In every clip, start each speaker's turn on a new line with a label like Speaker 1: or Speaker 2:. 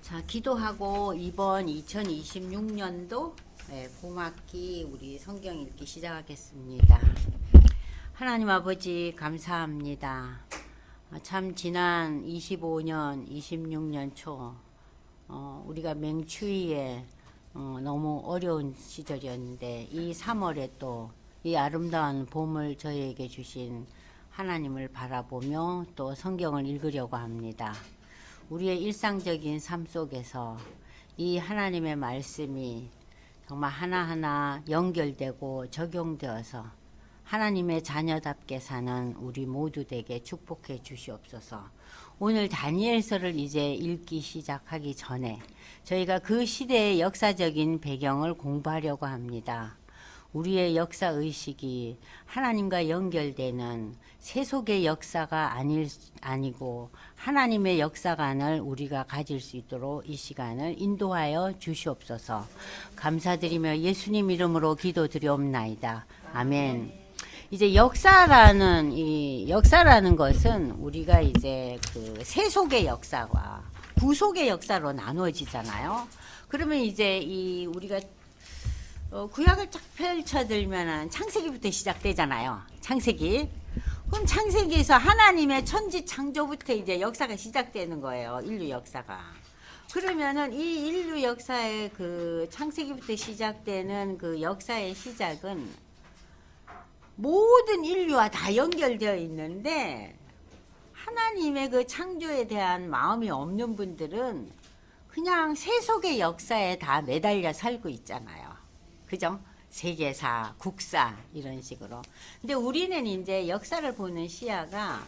Speaker 1: 자, 기도하고 이번 2026년도 봄학기 우리 성경 읽기 시작하겠습니다. 하나님 아버지 감사합니다. 참 지난 25년, 26년 초 우리가 맹추위에 너무 어려운 시절이었는데 이 3월에 또 이 아름다운 봄을 저희에게 주신 하나님을 바라보며 또 성경을 읽으려고 합니다. 우리의 일상적인 삶 속에서 이 하나님의 말씀이 정말 하나하나 연결되고 적용되어서 하나님의 자녀답게 사는 우리 모두 되게 축복해 주시옵소서. 오늘 다니엘서를 이제 읽기 시작하기 전에 저희가 그 시대의 역사적인 배경을 공부하려고 합니다. 우리의 역사의식이 하나님과 연결되는 세속의 역사가 아니고 하나님의 역사관을 우리가 가질 수 있도록 이 시간을 인도하여 주시옵소서. 감사드리며 예수님 이름으로 기도드리옵나이다. 아멘. 이제 역사라는 것은 우리가 이제 그 세속의 역사와 구속의 역사로 나누어지잖아요. 그러면 이제 우리가 구약을 쫙 펼쳐들면은 창세기부터 시작되잖아요. 창세기. 그럼 창세기에서 하나님의 천지 창조부터 이제 역사가 시작되는 거예요. 인류 역사가. 그러면은 이 인류 역사의 그 창세기부터 시작되는 그 역사의 시작은 모든 인류와 다 연결되어 있는데 하나님의 그 창조에 대한 마음이 없는 분들은 그냥 세속의 역사에 다 매달려 살고 있잖아요. 그죠? 세계사, 국사 이런 식으로. 근데 우리는 이제 역사를 보는 시야가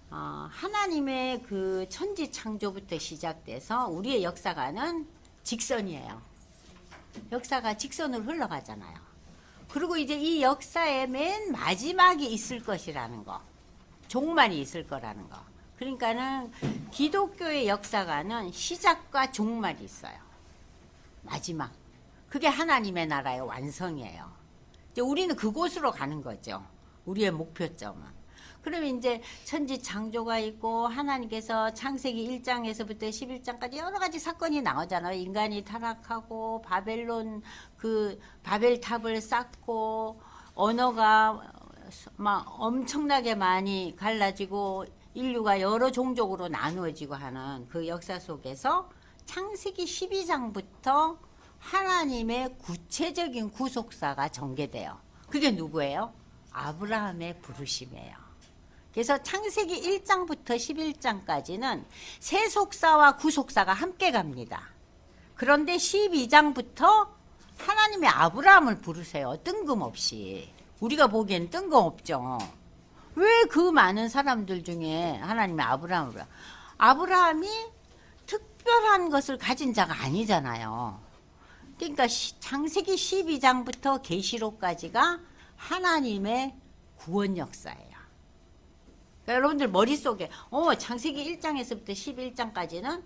Speaker 1: 하나님의 그 천지 창조부터 시작돼서 우리의 역사관은 직선이에요. 역사가 직선으로 흘러가잖아요. 그리고 이제 이 역사의 맨 마지막이 있을 것이라는 거, 종말이 있을 거라는 거. 그러니까는 기독교의 역사관은 시작과 종말이 있어요. 마지막. 그게 하나님의 나라의 완성이에요. 이제 우리는 그곳으로 가는 거죠. 우리의 목표점은. 그러면 이제 천지 창조가 있고 하나님께서 창세기 1장에서부터 11장까지 여러 가지 사건이 나오잖아요. 인간이 타락하고 바벨탑을 쌓고 언어가 막 엄청나게 많이 갈라지고 인류가 여러 종족으로 나누어지고 하는 그 역사 속에서 창세기 12장부터 하나님의 구체적인 구속사가 전개돼요. 그게 누구예요? 아브라함의 부르심이에요. 그래서 창세기 1장부터 11장까지는 세속사와 구속사가 함께 갑니다. 그런데 12장부터 하나님의 아브라함을 부르세요. 뜬금없이. 우리가 보기엔 뜬금없죠. 왜 그 많은 사람들 중에 하나님의 아브라함을 불러요? 아브라함이 특별한 것을 가진 자가 아니잖아요. 그러니까 창세기 12장부터 계시록까지가 하나님의 구원 역사예요. 그러니까 여러분들 머릿속에 창세기 1장에서부터 11장까지는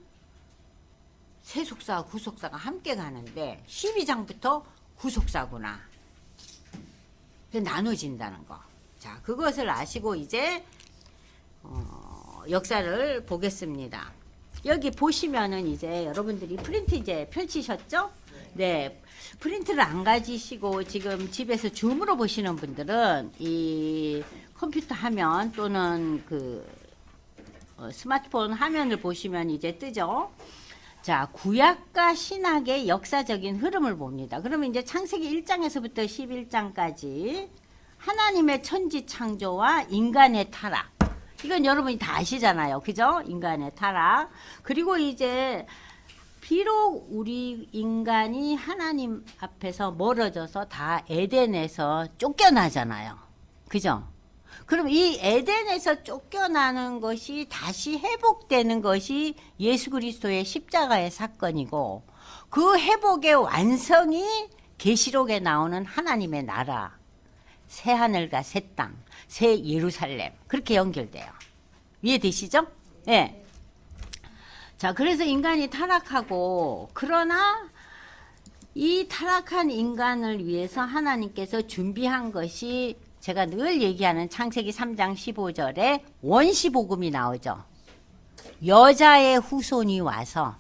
Speaker 1: 세속사와 구속사가 함께 가는데 12장부터 구속사구나. 나눠진다는 거. 자, 그것을 아시고 이제 역사를 보겠습니다. 여기 보시면은 이제 여러분들이 프린트 이제 펼치셨죠? 네. 프린트를 안 가지시고 지금 집에서 줌으로 보시는 분들은 이 컴퓨터 화면 또는 그 스마트폰 화면을 보시면 이제 뜨죠? 자, 구약과 신학의 역사적인 흐름을 봅니다. 그러면 이제 창세기 1장에서부터 11장까지 하나님의 천지 창조와 인간의 타락. 이건 여러분이 다 아시잖아요. 그죠? 인간의 타락. 그리고 이제 비록 우리 인간이 하나님 앞에서 멀어져서 다 에덴에서 쫓겨나잖아요. 그죠? 그럼 이 에덴에서 쫓겨나는 것이 다시 회복되는 것이 예수 그리스도의 십자가의 사건이고 그 회복의 완성이 계시록에 나오는 하나님의 나라, 새 하늘과 새 땅, 새 예루살렘 그렇게 연결돼요. 이해되시죠? 네. 자, 그래서 인간이 타락하고 그러나 이 타락한 인간을 위해서 하나님께서 준비한 것이 제가 늘 얘기하는 창세기 3장 15절에 원시복음이 나오죠. 여자의 후손이 와서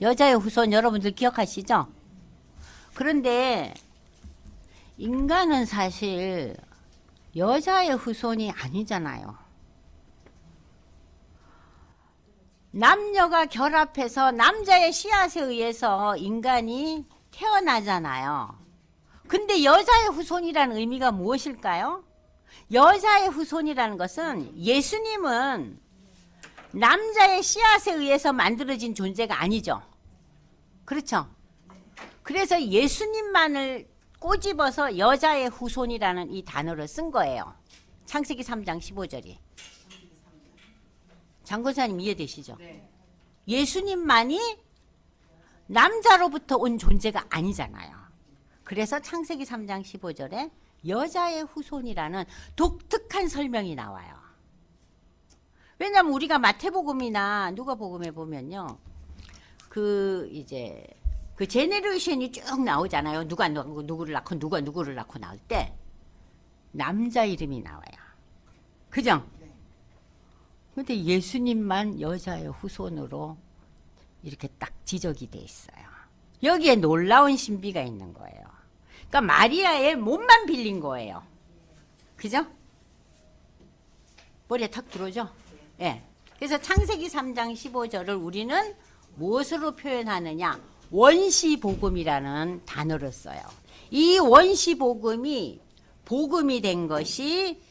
Speaker 1: 여자의 후손 여러분들 기억하시죠? 그런데 인간은 사실 여자의 후손이 아니잖아요. 남녀가 결합해서 남자의 씨앗에 의해서 인간이 태어나잖아요. 근데 여자의 후손이라는 의미가 무엇일까요? 여자의 후손이라는 것은 예수님은 남자의 씨앗에 의해서 만들어진 존재가 아니죠. 그렇죠? 그래서 예수님만을 꼬집어서 여자의 후손이라는 이 단어를 쓴 거예요. 창세기 3장 15절이. 장권사님 이해되시죠? 네. 예수님만이 남자로부터 온 존재가 아니잖아요. 그래서 창세기 3장 15절에 여자의 후손이라는 독특한 설명이 나와요. 왜냐하면 우리가 마태복음이나 누가복음에 보면요, 그 제네레이션이 쭉 나오잖아요. 누가 누구를 낳고 누가 누구를 낳고 나올 때 남자 이름이 나와요. 그죠? 근데 예수님만 여자의 후손으로 이렇게 딱 지적이 돼 있어요. 여기에 놀라운 신비가 있는 거예요. 그러니까 마리아의 몸만 빌린 거예요. 그죠? 머리에 탁 들어오죠? 예. 네. 그래서 창세기 3장 15절을 우리는 무엇으로 표현하느냐? 원시복음이라는 단어를 써요. 이 원시복음이 복음이 된 것이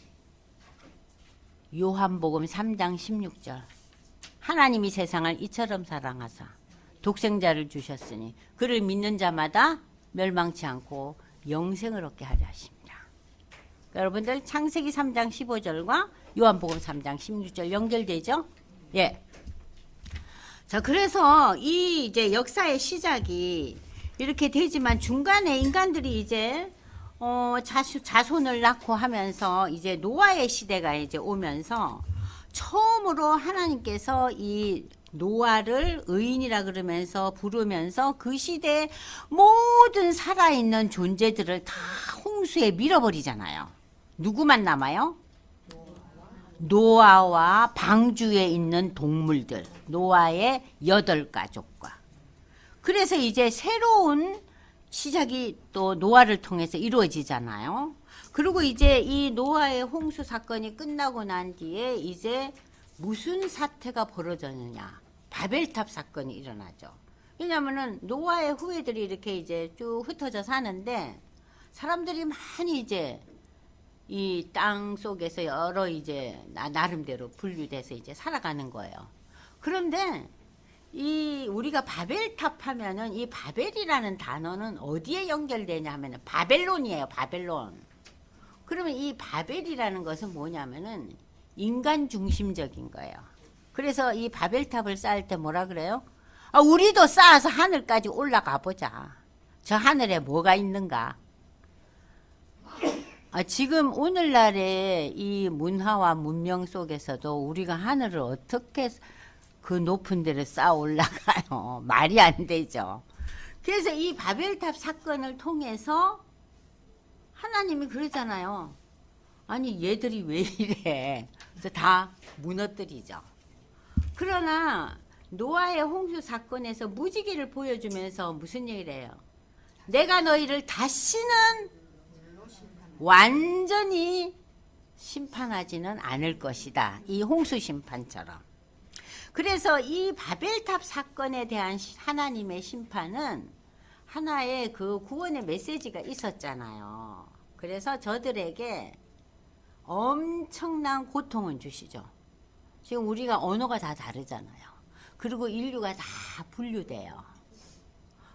Speaker 1: 요한복음 3장 16절. 하나님이 세상을 이처럼 사랑하사 독생자를 주셨으니 그를 믿는 자마다 멸망치 않고 영생을 얻게 하려 하십니다. 여러분들 창세기 3장 15절과 요한복음 3장 16절 연결되죠? 예. 자, 그래서 이 이제 역사의 시작이 이렇게 되지만 중간에 인간들이 이제 자손을 낳고 하면서 이제 노아의 시대가 이제 오면서 처음으로 하나님께서 이 노아를 의인이라 그러면서 부르면서 그 시대의 모든 살아있는 존재들을 다 홍수에 밀어버리잖아요. 누구만 남아요? 노아와 방주에 있는 동물들, 노아의 8가족과. 그래서 이제 새로운 시작이 또 노아를 통해서 이루어지잖아요. 그리고 이제 이 노아의 홍수 사건이 끝나고 난 뒤에 이제 무슨 사태가 벌어졌느냐? 바벨탑 사건이 일어나죠. 왜냐하면은 노아의 후예들이 이렇게 이제 쭉 흩어져 사는데 사람들이 많이 이제 이 땅 속에서 여러 이제 나름대로 분류돼서 이제 살아가는 거예요. 그런데 이 우리가 바벨탑 하면은 이 바벨이라는 단어는 어디에 연결되냐 하면은 바벨론이에요. 바벨론. 그러면 이 바벨이라는 것은 뭐냐면은 인간 중심적인 거예요. 그래서 이 바벨탑을 쌓을 때 뭐라 그래요? 우리도 쌓아서 하늘까지 올라가 보자. 저 하늘에 뭐가 있는가? 지금 오늘날의 이 문화와 문명 속에서도 우리가 하늘을 어떻게 그 높은 데를 쌓아 올라가요? 말이 안 되죠. 그래서 이 바벨탑 사건을 통해서 하나님이 그러잖아요. 아니 얘들이 왜 이래? 그래서 다 무너뜨리죠. 그러나 노아의 홍수 사건에서 무지개를 보여주면서 무슨 얘기를 해요? 내가 너희를 다시는 완전히 심판하지는 않을 것이다. 이 홍수 심판처럼. 그래서 이 바벨탑 사건에 대한 하나님의 심판은 하나의 그 구원의 메시지가 있었잖아요. 그래서 저들에게 엄청난 고통을 주시죠. 지금 우리가 언어가 다 다르잖아요. 그리고 인류가 다 분류돼요.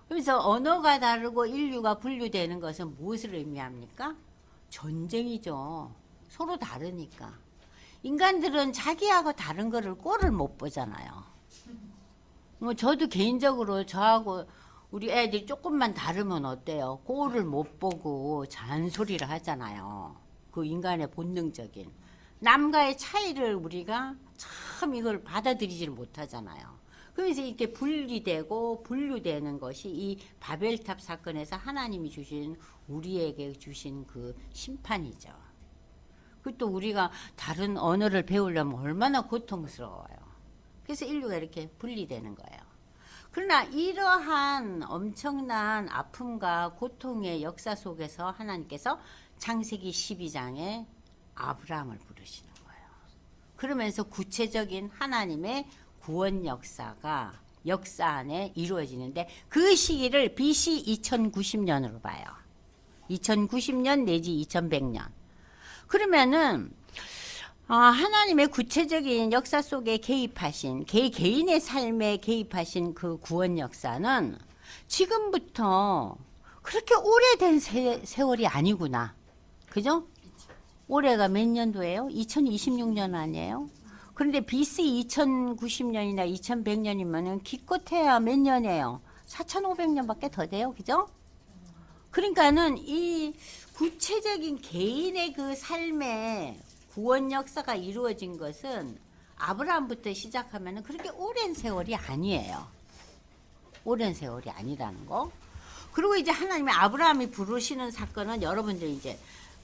Speaker 1: 그래서 언어가 다르고 인류가 분류되는 것은 무엇을 의미합니까? 전쟁이죠. 서로 다르니까. 인간들은 자기하고 다른 거를 꼴을 못 보잖아요. 뭐 저도 개인적으로 저하고 우리 애들이 조금만 다르면 어때요? 꼴을 못 보고 잔소리를 하잖아요. 그 인간의 본능적인. 남과의 차이를 우리가 참 이걸 받아들이지를 못하잖아요. 그래서 이렇게 분리되고 분류되는 것이 이 바벨탑 사건에서 하나님이 주신 우리에게 주신 그 심판이죠. 그것도 우리가 다른 언어를 배우려면 얼마나 고통스러워요. 그래서 인류가 이렇게 분리되는 거예요. 그러나 이러한 엄청난 아픔과 고통의 역사 속에서 하나님께서 창세기 12장에 아브라함을 부르시는 거예요. 그러면서 구체적인 하나님의 구원 역사가 역사 안에 이루어지는데 그 시기를 BC 2090년으로 봐요. 2090년 내지 2100년. 그러면은 하나님의 구체적인 역사 속에 개입하신 개인의 삶에 개입하신 그 구원 역사는 지금부터 그렇게 오래된 세월이 아니구나. 그죠? 올해가 몇 년도예요? 2026년 아니에요? 그런데 BC 2090년이나 2100년이면은 기껏해야 몇 년이에요? 4500년밖에 더 돼요. 그죠? 그러니까는 이 구체적인 개인의 그 삶의 구원 역사가 이루어진 것은 아브라함부터 시작하면은 그렇게 오랜 세월이 아니에요. 오랜 세월이 아니라는 거. 그리고 이제 하나님의 아브라함이 부르시는 사건은 여러분들 이제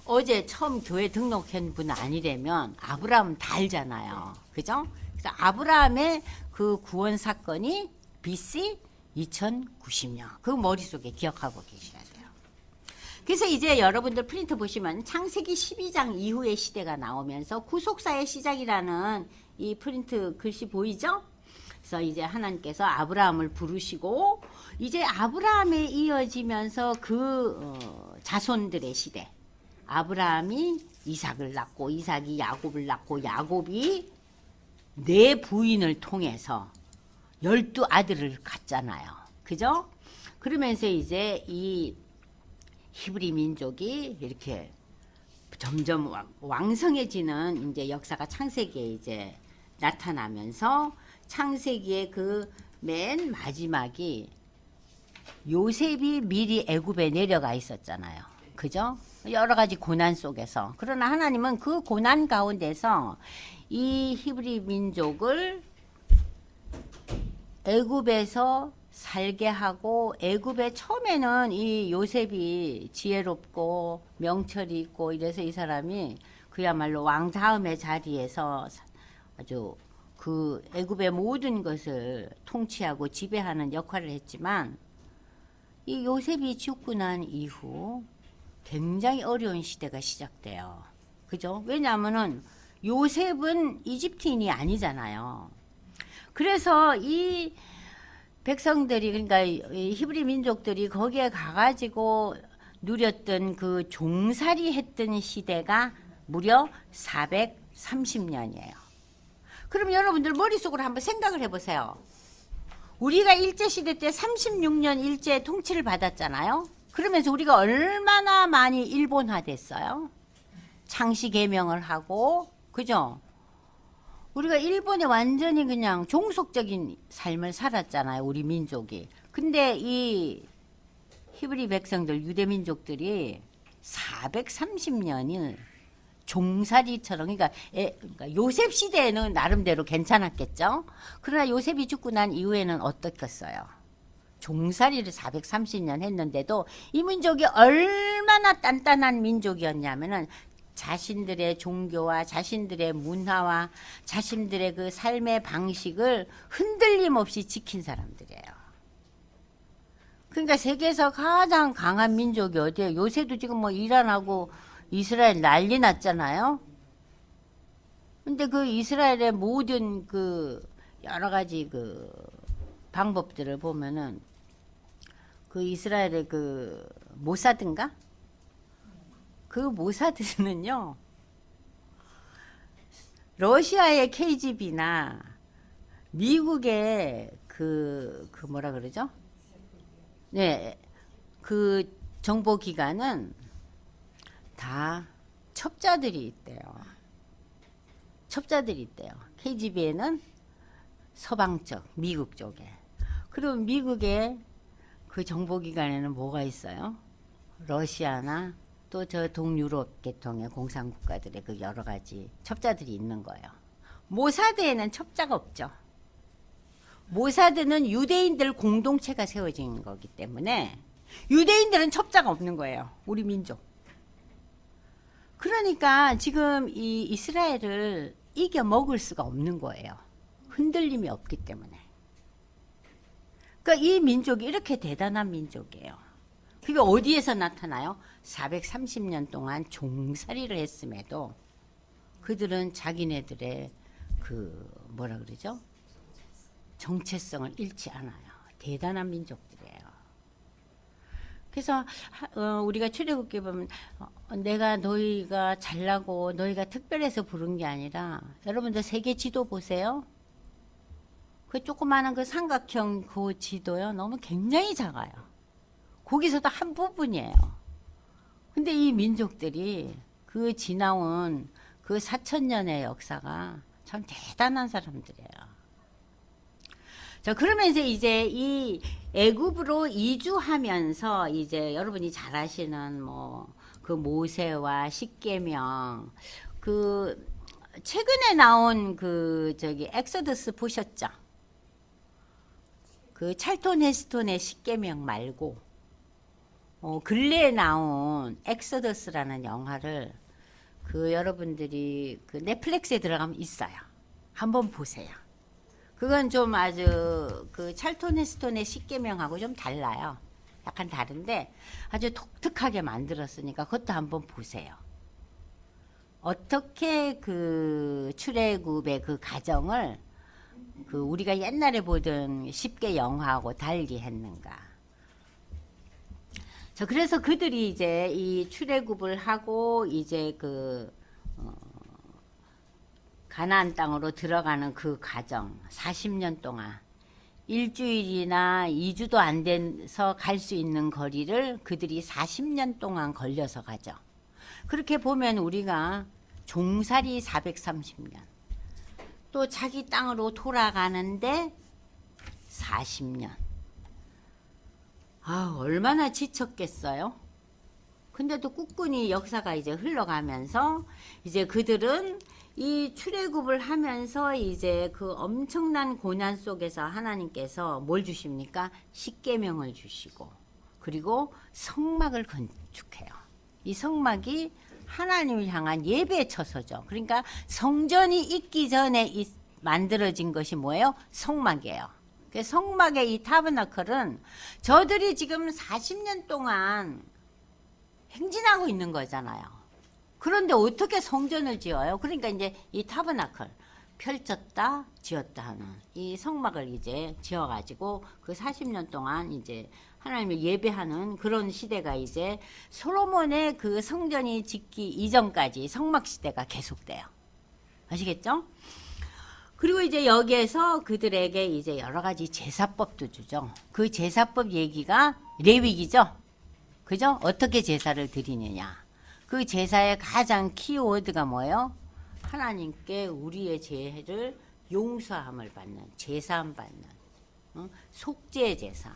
Speaker 1: 어제 처음 교회 등록한 분 아니라면 아브라함은 다 알잖아요. 그죠? 그래서 아브라함의 그 구원 사건이 BC 2090년. 그 머릿속에 기억하고 계셔야 돼요. 그래서 이제 여러분들 프린트 보시면 창세기 12장 이후의 시대가 나오면서 구속사의 시작이라는 이 프린트 글씨 보이죠? 그래서 이제 하나님께서 아브라함을 부르시고 이제 아브라함에 이어지면서 그 자손들의 시대. 아브라함이 이삭을 낳고 이삭이 야곱을 낳고 야곱이 네 부인을 통해서 12아들을 갖잖아요. 그죠? 그러면서 이제 이 히브리 민족이 이렇게 점점 왕성해지는 이제 역사가 창세기에 이제 나타나면서 창세기의 그 맨 마지막이 요셉이 미리 애굽에 내려가 있었잖아요. 그죠? 여러 가지 고난 속에서. 그러나 하나님은 그 고난 가운데서 이 히브리 민족을 애굽에서 살게 하고 애굽에 처음에는 이 요셉이 지혜롭고 명철이 있고 이래서 이 사람이 그야말로 왕 다음의 자리에서 아주 그 애굽의 모든 것을 통치하고 지배하는 역할을 했지만 이 요셉이 죽고 난 이후 굉장히 어려운 시대가 시작돼요. 그죠? 왜냐하면은 요셉은 이집트인이 아니잖아요. 그래서 이 백성들이 그러니까 히브리 민족들이 거기에 가가지고 누렸던 그 종살이 했던 시대가 무려 430년이에요. 그럼 여러분들 머릿속으로 한번 생각을 해보세요. 우리가 일제시대 때 36년 일제 통치를 받았잖아요. 그러면서 우리가 얼마나 많이 일본화됐어요. 창씨 개명을 하고 그죠? 우리가 일본에 완전히 그냥 종속적인 삶을 살았잖아요. 우리 민족이. 근데 이 히브리 백성들 유대민족들이 430년을 종살이처럼 그러니까 요셉 시대에는 나름대로 괜찮았겠죠. 그러나 요셉이 죽고 난 이후에는 어떻겠어요? 종살이를 430년 했는데도 이 민족이 얼마나 단단한 민족이었냐면은 자신들의 종교와 자신들의 문화와 자신들의 그 삶의 방식을 흔들림 없이 지킨 사람들이에요. 그러니까 세계에서 가장 강한 민족이 어디예요? 요새도 지금 뭐 이란하고 이스라엘 난리 났잖아요. 근데 그 이스라엘의 모든 그 여러 가지 그 방법들을 보면은 그 이스라엘의 그 모사드인가? 그 모사드는요, 러시아의 KGB나 미국의 그 뭐라 그러죠? 네, 그 정보기관은 다 첩자들이 있대요. 첩자들이 있대요. KGB에는 서방 쪽, 미국 쪽에. 그리고 미국의 그 정보기관에는 뭐가 있어요? 러시아나 또 저 동유럽 계통의 공산국가들의 그 여러 가지 첩자들이 있는 거예요. 모사드에는 첩자가 없죠. 모사드는 유대인들 공동체가 세워진 거기 때문에 유대인들은 첩자가 없는 거예요. 우리 민족. 그러니까 지금 이 이스라엘을 이겨 먹을 수가 없는 거예요. 흔들림이 없기 때문에. 그러니까 이 민족이 이렇게 대단한 민족이에요. 그게 어디에서 나타나요? 430년 동안 종살이를 했음에도 그들은 자기네들의 그 뭐라 그러죠? 정체성을 잃지 않아요. 대단한 민족들이에요. 그래서 우리가 출애굽기 보면 내가 너희가 잘나고 너희가 특별해서 부른 게 아니라 여러분들 세계 지도 보세요. 그 조그마한 그 삼각형 그 지도요. 너무 굉장히 작아요. 거기서도 한 부분이에요. 근데 이 민족들이 그 지나온 그 4000년의 역사가 참 대단한 사람들이에요. 자, 그러면서 이제 이 애굽으로 이주하면서 이제 여러분이 잘 아시는 뭐 그 모세와 십계명 그 최근에 나온 그 저기 엑소더스 보셨죠? 그 찰톤 헤스톤의 십계명 말고 근래에 나온 엑소더스라는 영화를 그 여러분들이 그 넷플릭스에 들어가면 있어요. 한번 보세요. 그건 좀 아주 그 찰톤 헤스톤의 십계명하고 좀 달라요. 약간 다른데 아주 독특하게 만들었으니까 그것도 한번 보세요. 어떻게 그 출애굽의 그 과정을 그 우리가 옛날에 보던 십계 영화하고 달리 했는가. 자, 그래서 그들이 이제 이 출애굽을 하고 이제 그 가나안 땅으로 들어가는 그 과정 40년 동안 일주일이나 2주도 안 돼서 갈 수 있는 거리를 그들이 40년 동안 걸려서 가죠. 그렇게 보면 우리가 종살이 430년 또 자기 땅으로 돌아가는데 40년. 아, 얼마나 지쳤겠어요? 근데도 꿋꿋이 역사가 이제 흘러가면서 이제 그들은 이 출애굽을 하면서 이제 그 엄청난 고난 속에서 하나님께서 뭘 주십니까? 십계명을 주시고 그리고 성막을 건축해요. 이 성막이 하나님을 향한 예배 처소죠. 그러니까 성전이 있기 전에 만들어진 것이 뭐예요? 성막이에요. 성막의 이 타버나클은 저들이 지금 40년 동안 행진하고 있는 거잖아요. 그런데 어떻게 성전을 지어요? 그러니까 이제 이 타버나클 펼쳤다 지었다 하는 이 성막을 이제 지어가지고 그 40년 동안 이제 하나님을 예배하는 그런 시대가 이제 솔로몬의 그 성전이 짓기 이전까지 성막 시대가 계속돼요. 아시겠죠? 그리고 이제 여기에서 그들에게 이제 여러 가지 제사법도 주죠. 그 제사법 얘기가 레위기죠. 그죠? 어떻게 제사를 드리느냐. 그 제사의 가장 키워드가 뭐예요? 하나님께 우리의 죄를 용서함을 받는, 제사함 받는, 속죄 제사.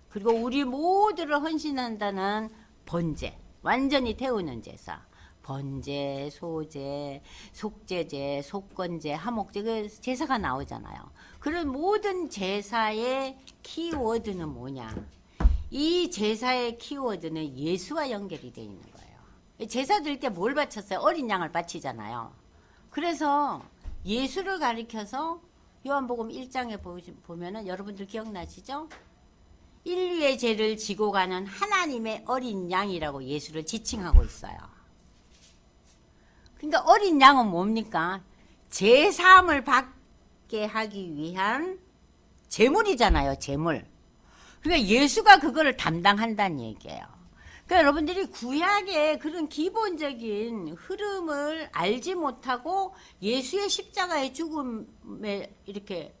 Speaker 1: 그리고 우리 모두를 헌신한다는 번제, 완전히 태우는 제사. 번제, 소제, 속죄제, 속건제, 하목제, 그 제사가 나오잖아요. 그런 모든 제사의 키워드는 뭐냐? 이 제사의 키워드는 예수와 연결이 되어 있는 거예요. 제사 드릴 때 뭘 바쳤어요? 어린 양을 바치잖아요. 그래서 예수를 가리켜서 요한복음 1장에 보면은 여러분들 기억나시죠? 인류의 죄를 지고 가는 하나님의 어린 양이라고 예수를 지칭하고 있어요. 그러니까 어린 양은 뭡니까? 제사함을 받게 하기 위한 제물이잖아요. 제물. 그러니까 예수가 그거를 담당한다는 얘기예요. 그러니까 여러분들이 구약의 그런 기본적인 흐름을 알지 못하고 예수의 십자가의 죽음에 이렇게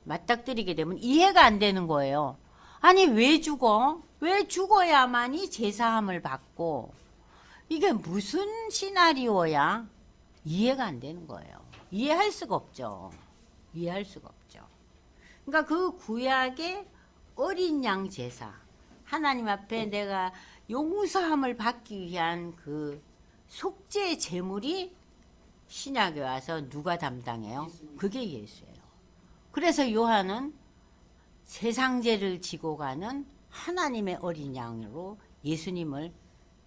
Speaker 1: 맞닥뜨리게 되면 이해가 안 되는 거예요. 아니 왜 죽어? 왜 죽어야만이 제사함을 받고 이게 무슨 시나리오야? 이해가 안 되는 거예요. 이해할 수가 없죠. 이해할 수가 없죠. 그러니까 그 구약의 어린 양 제사 하나님 앞에 내가 용서함을 받기 위한 그 속죄 제물이 신약에 와서 누가 담당해요? 그게 예수예요. 그래서 요한은 세상 죄를 지고 가는 하나님의 어린 양으로 예수님을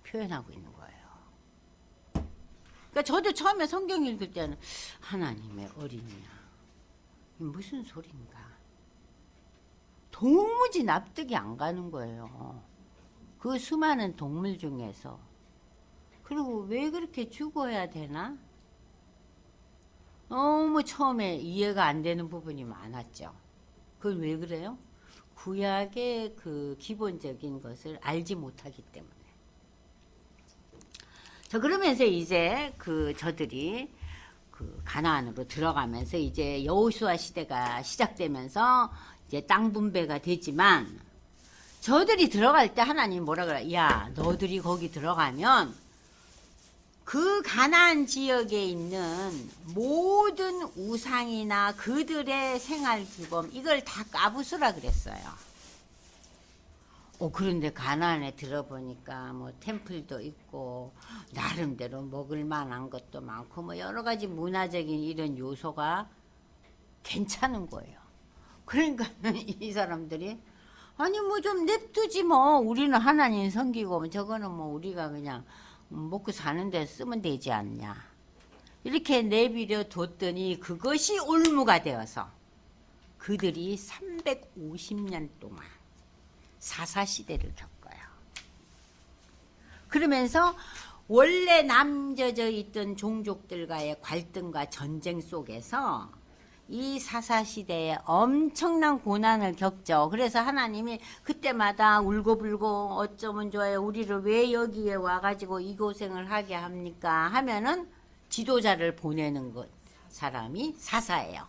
Speaker 1: 표현하고 있는 거예요. 그러니까 저도 처음에 성경 읽을 때는 하나님의 어린 양 무슨 소린가? 도무지 납득이 안 가는 거예요. 그 수많은 동물 중에서. 그리고 왜 그렇게 죽어야 되나? 너무 처음에 이해가 안 되는 부분이 많았죠. 그건 왜 그래요? 구약의 그 기본적인 것을 알지 못하기 때문에. 자, 그러면서 이제 저들이 가나안으로 들어가면서 이제 여호수아 시대가 시작되면서 이제 땅 분배가 되지만, 저들이 들어갈 때 하나님 뭐라 그래? 야, 너들이 거기 들어가면 그 가나안 지역에 있는 모든 우상이나 그들의 생활 규범 이걸 다 까부수라 그랬어요. 그런데 가나안에 들어보니까 뭐 템플도 있고 나름대로 먹을 만한 것도 많고 뭐 여러 가지 문화적인 이런 요소가 괜찮은 거예요. 그러니까 이 사람들이 아니 뭐 좀 냅두지 뭐, 우리는 하나님 섬기고 저거는 뭐 우리가 그냥 먹고 사는 데 쓰면 되지 않냐, 이렇게 내비려 뒀더니 그것이 올무가 되어서 그들이 350년 동안 사사시대를 겪어요. 그러면서 원래 남겨져 있던 종족들과의 갈등과 전쟁 속에서 이 사사시대에 엄청난 고난을 겪죠. 그래서 하나님이 그때마다 울고불고 어쩌면 좋아요, 우리를 왜 여기에 와가지고 이 고생을 하게 합니까 하면은 지도자를 보내는 것, 사람이 사사예요.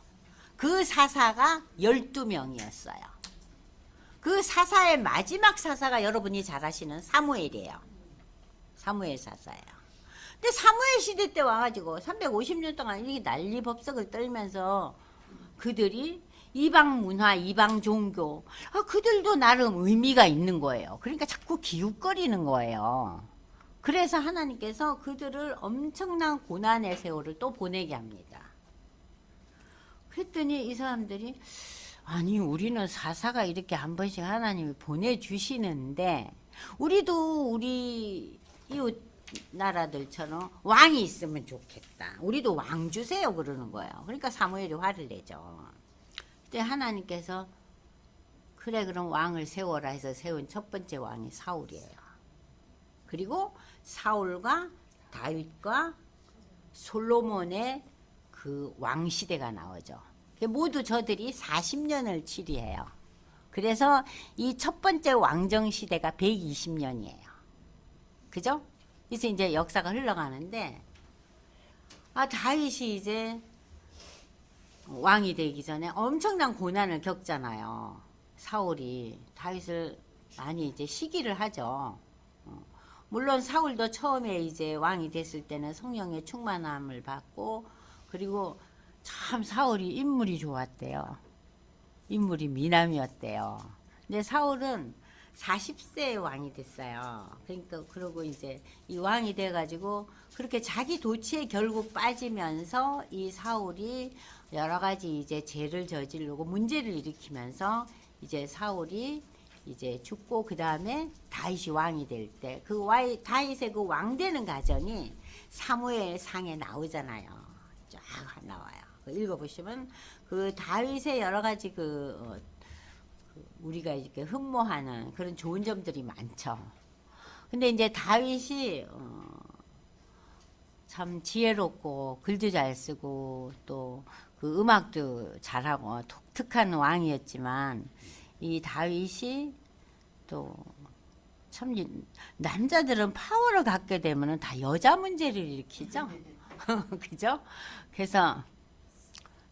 Speaker 1: 그 사사가 12명이었어요. 그 사사의 마지막 사사가 여러분이 잘 아시는 사무엘이에요. 사무엘 사사예요. 근데 사무엘 시대 때 와가지고 350년 동안 이렇게 난리법석을 떨면서 그들이 이방 문화, 이방 종교, 그들도 나름 의미가 있는 거예요. 그러니까 자꾸 기웃거리는 거예요. 그래서 하나님께서 그들을 엄청난 고난의 세월을 또 보내게 합니다. 그랬더니 이 사람들이 아니 우리는 사사가 이렇게 한 번씩 하나님이 보내주시는데 우리도 우리 이웃 나라들처럼 왕이 있으면 좋겠다, 우리도 왕 주세요 그러는 거예요. 그러니까 사무엘이 화를 내죠. 그때 하나님께서 그래 그럼 왕을 세워라 해서 세운 첫 번째 왕이 사울이에요. 그리고 사울과 다윗과 솔로몬의 그 왕시대가 나오죠. 모두 저들이 40년을 치리해요. 그래서 이 첫 번째 왕정 시대가 120년이에요. 그죠? 그래서 이제 역사가 흘러가는데, 다윗이 이제 왕이 되기 전에 엄청난 고난을 겪잖아요. 사울이 다윗을 많이 이제 시기를 하죠. 물론 사울도 처음에 이제 왕이 됐을 때는 성령의 충만함을 받고, 그리고 참 사울이 인물이 좋았대요. 인물이 미남이었대요. 근데 사울은 40세에 왕이 됐어요. 그러니까 그러고 이제 이 왕이 돼가지고 그렇게 자기 도취에 결국 빠지면서 이 사울이 여러 가지 이제 죄를 저지르고 문제를 일으키면서 이제 사울이 이제 죽고 그 다음에 다윗이 왕이 될 때 그 다윗의 그 왕 되는 과정이 사무엘 상에 나오잖아요. 쫙 나와요. 읽어보시면 그 다윗의 여러 가지 우리가 이렇게 흠모하는 그런 좋은 점들이 많죠. 근데 이제 다윗이 참 지혜롭고 글도 잘 쓰고 또 그 음악도 잘하고 독특한 왕이었지만, 이 다윗이 또 참 남자들은 파워를 갖게 되면은 다 여자 문제를 일으키죠. 그죠? 그래서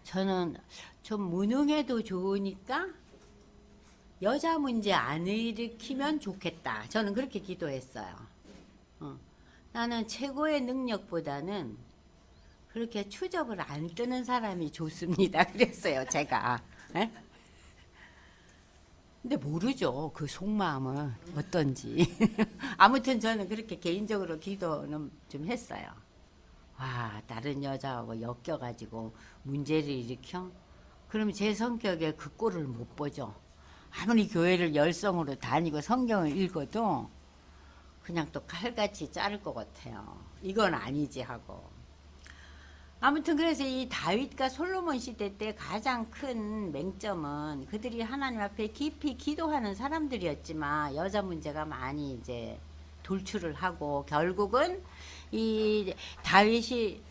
Speaker 1: 저는 좀 무능해도 좋으니까 여자 문제 안 일으키면 좋겠다. 저는 그렇게 기도했어요. 나는 최고의 능력보다는 그렇게 추접을 안 뜨는 사람이 좋습니다. 그랬어요, 제가. 에? 근데 모르죠, 그 속마음은 어떤지. 아무튼 저는 그렇게 개인적으로 기도는 좀 했어요. 와, 다른 여자하고 엮여가지고 문제를 일으켜? 그러면 제 성격에 그 꼴을 못 보죠. 아무리 교회를 열성으로 다니고 성경을 읽어도 그냥 또 칼같이 자를 것 같아요. 이건 아니지 하고. 아무튼 그래서 이 다윗과 솔로몬 시대 때 가장 큰 맹점은 그들이 하나님 앞에 깊이 기도하는 사람들이었지만 여자 문제가 많이 이제 돌출을 하고 결국은 이 다윗이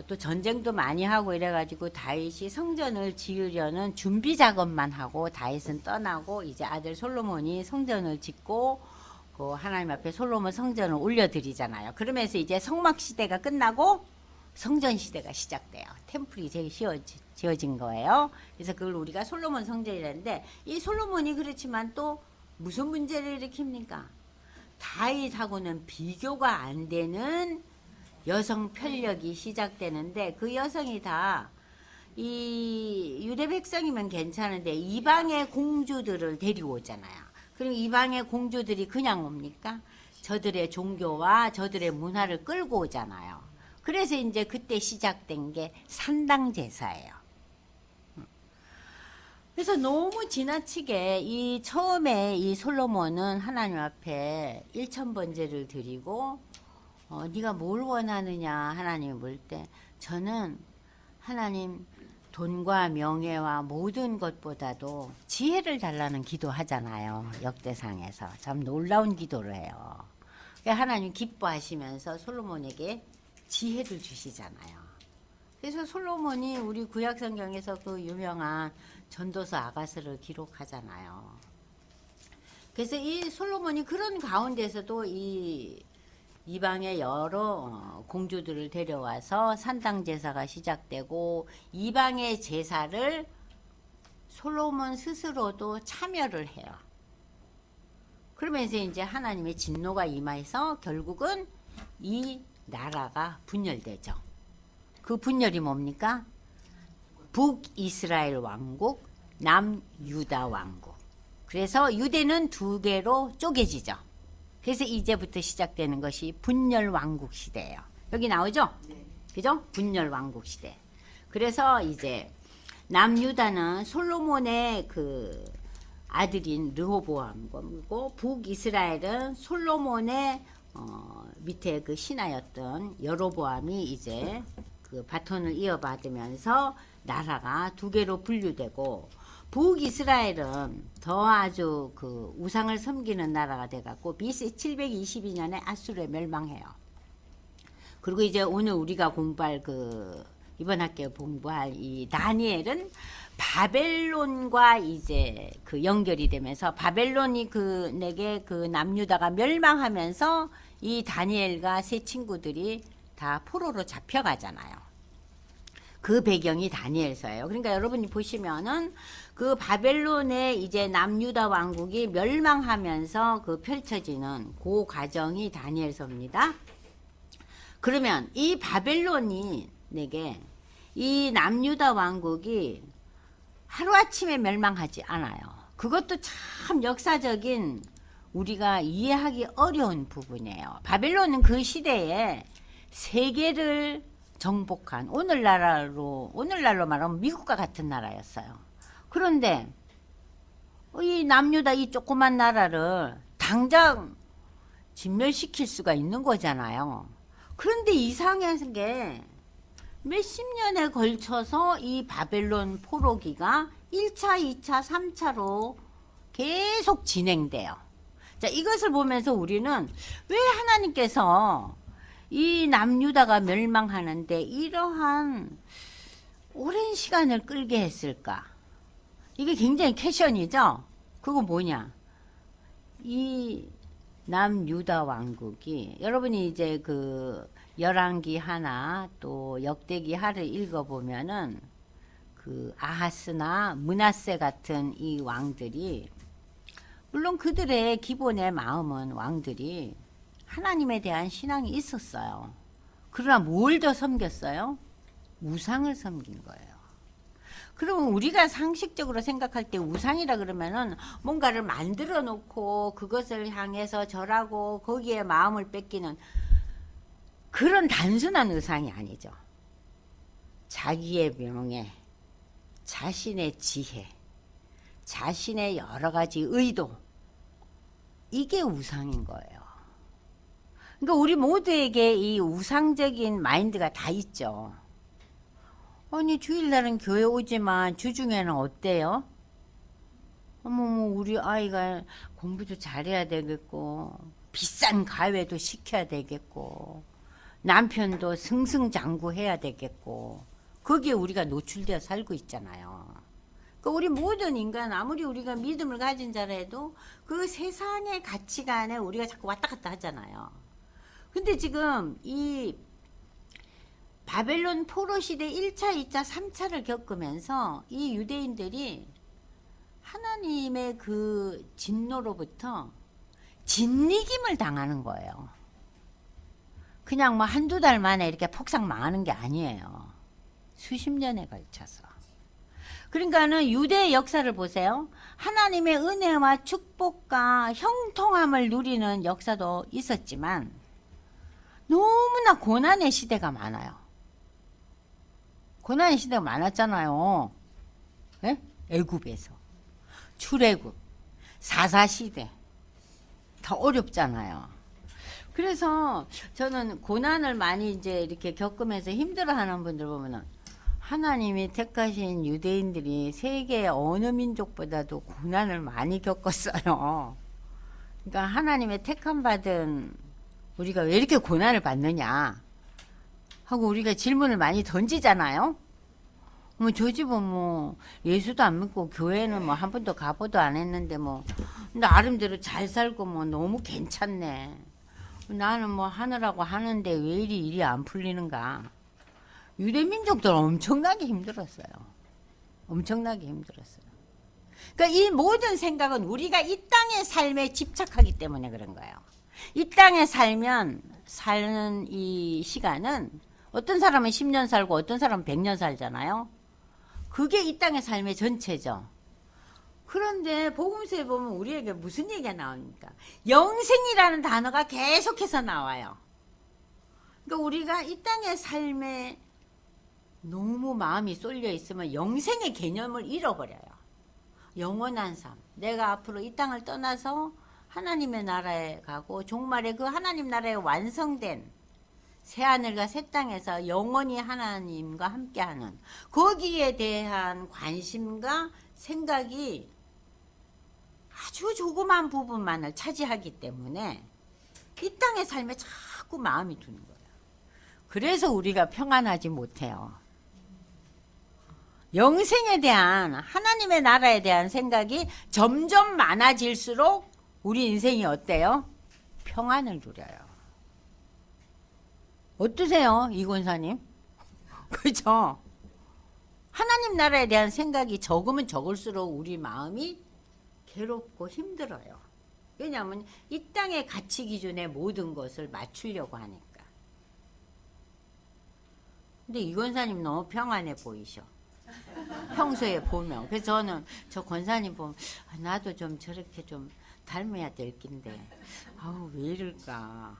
Speaker 1: 또 전쟁도 많이 하고 이래가지고 다윗이 성전을 지으려는 준비 작업만 하고 다윗은 떠나고 이제 아들 솔로몬이 성전을 짓고 그 하나님 앞에 솔로몬 성전을 올려드리잖아요. 그러면서 이제 성막 시대가 끝나고 성전 시대가 시작돼요. 템플이 지어진 거예요. 그래서 그걸 우리가 솔로몬 성전이라는데 이 솔로몬이 그렇지만 또 무슨 문제를 일으킵니까? 다윗하고는 비교가 안 되는 여성 편력이 시작되는데 그 여성이 다 이 유대 백성이면 괜찮은데 이방의 공주들을 데리고 오잖아요. 그럼 이방의 공주들이 그냥 옵니까? 저들의 종교와 저들의 문화를 끌고 오잖아요. 그래서 이제 그때 시작된 게 산당 제사예요. 그래서 너무 지나치게 이 처음에 이 솔로몬은 하나님 앞에 1,000번제를 드리고 네가 뭘 원하느냐 하나님 물 때 저는 하나님 돈과 명예와 모든 것보다도 지혜를 달라는 기도하잖아요. 역대상에서 참 놀라운 기도를 해요. 하나님 기뻐하시면서 솔로몬에게 지혜를 주시잖아요. 그래서 솔로몬이 우리 구약 성경에서 그 유명한 전도서 아가서를 기록하잖아요. 그래서 이 솔로몬이 그런 가운데서도 이 이방의 여러 공주들을 데려와서 산당 제사가 시작되고 이방의 제사를 솔로몬 스스로도 참여를 해요. 그러면서 이제 하나님의 진노가 임해서 결국은 이 나라가 분열되죠. 그 분열이 뭡니까? 북이스라엘 왕국, 남유다 왕국. 그래서 유대는 두 개로 쪼개지죠. 그래서 이제부터 시작되는 것이 분열 왕국 시대예요. 여기 나오죠? 그죠? 분열 왕국 시대. 그래서 이제 남유다는 솔로몬의 그 아들인 르호보암이고 북이스라엘은 솔로몬의 밑에 그 신하였던 여로보암이 이제 그 바톤을 이어받으면서 나라가 두 개로 분류되고 북이스라엘은 더 아주 그 우상을 섬기는 나라가 돼갖고 BC 722년에 아수르에 멸망해요. 그리고 이제 오늘 우리가 공부할 그 이번 학기에 공부할 이 다니엘은 바벨론과 이제 그 연결이 되면서 바벨론이 내게 그 남유다가 멸망하면서 이 다니엘과 세 친구들이 다 포로로 잡혀가잖아요. 그 배경이 다니엘서예요. 그러니까 여러분이 보시면은 그 바벨론의 이제 남유다 왕국이 멸망하면서 그 펼쳐지는 그 과정이 다니엘서입니다. 그러면 이 바벨론이 내게 이 남유다 왕국이 하루아침에 멸망하지 않아요. 그것도 참 역사적인 우리가 이해하기 어려운 부분이에요. 바벨론은 그 시대에 세계를 정복한 오늘날로 말하면 미국과 같은 나라였어요. 그런데 이 남유다 이 조그만 나라를 당장 진멸시킬 수가 있는 거잖아요. 그런데 이상한 게 몇십 년에 걸쳐서 이 바벨론 포로기가 1차, 2차, 3차로 계속 진행돼요. 자, 이것을 보면서 우리는 왜 하나님께서 이 남유다가 멸망하는데 이러한 오랜 시간을 끌게 했을까? 이게 굉장히 퀘션이죠? 그거 뭐냐? 이 남유다 왕국이 여러분이 이제 그 열왕기 하나 또 역대기 하를 읽어보면은 그 아하스나 므낫세 같은 이 왕들이 물론 그들의 기본의 마음은 왕들이 하나님에 대한 신앙이 있었어요. 그러나 뭘 더 섬겼어요? 우상을 섬긴 거예요. 그러면 우리가 상식적으로 생각할 때 우상이라 그러면은 뭔가를 만들어 놓고 그것을 향해서 절하고 거기에 마음을 뺏기는 그런 단순한 우상이 아니죠. 자기의 명예, 자신의 지혜, 자신의 여러 가지 의도, 이게 우상인 거예요. 그러니까 우리 모두에게 이 우상적인 마인드가 다 있죠. 아니 주일날은 교회 오지만 주중에는 어때요? 어머머 우리 아이가 공부도 잘해야 되겠고 비싼 가외도 시켜야 되겠고 남편도 승승장구해야 되겠고 거기에 우리가 노출되어 살고 있잖아요. 그 우리 모든 인간 아무리 우리가 믿음을 가진 자라 해도 그 세상의 가치관에 우리가 자꾸 왔다 갔다 하잖아요. 근데 지금 이 바벨론 포로 시대 1차, 2차, 3차를 겪으면서 이 유대인들이 하나님의 그 진노로부터 진리김을 당하는 거예요. 그냥 뭐 한두 달 만에 이렇게 폭삭 망하는 게 아니에요. 수십 년에 걸쳐서. 그러니까는 유대의 역사를 보세요. 하나님의 은혜와 축복과 형통함을 누리는 역사도 있었지만 너무나 고난의 시대가 많아요. 고난의 시대가 많았잖아요. 예? 애굽에서 출애굽, 사사시대 다 어렵잖아요. 그래서 저는 고난을 많이 이제 이렇게 겪으면서 힘들어하는 분들 보면은 하나님이 택하신 유대인들이 세계 어느 민족보다도 고난을 많이 겪었어요. 그러니까 하나님의 택함 받은 우리가 왜 이렇게 고난을 받느냐 하고 우리가 질문을 많이 던지잖아요. 뭐 저 집은 뭐 예수도 안 믿고 교회는 뭐 한 번도 가보도 안 했는데 뭐 나름대로 잘 살고 뭐 너무 괜찮네. 나는 뭐 하느라고 하는데 왜 이리 일이 안 풀리는가. 유대 민족들 엄청나게 힘들었어요. 엄청나게 힘들었어요. 그러니까 이 모든 생각은 우리가 이 땅의 삶에 집착하기 때문에 그런 거예요. 이 땅에 살면 사는 이 시간은 어떤 사람은 10년 살고 어떤 사람은 100년 살잖아요. 그게 이 땅의 삶의 전체죠. 그런데 복음서에 보면 우리에게 무슨 얘기가 나옵니까? 영생이라는 단어가 계속해서 나와요. 그러니까 우리가 이 땅의 삶에 너무 마음이 쏠려 있으면 영생의 개념을 잃어버려요. 영원한 삶. 내가 앞으로 이 땅을 떠나서 하나님의 나라에 가고 종말에 그 하나님 나라에 완성된 새하늘과 새 땅에서 영원히 하나님과 함께하는 거기에 대한 관심과 생각이 아주 조그만 부분만을 차지하기 때문에 이 땅의 삶에 자꾸 마음이 두는 거예요. 그래서 우리가 평안하지 못해요. 영생에 대한 하나님의 나라에 대한 생각이 점점 많아질수록 우리 인생이 어때요? 평안을 누려요. 어떠세요, 이 권사님? 그죠? 하나님 나라에 대한 생각이 적으면 적을수록 우리 마음이 괴롭고 힘들어요. 왜냐하면 이 땅의 가치 기준에 모든 것을 맞추려고 하니까. 근데 이 권사님 너무 평안해 보이셔. 평소에 보면. 그래서 저는 저 권사님 보면 나도 좀 저렇게 좀 닮아야 될 낀데 아우 왜 이럴까.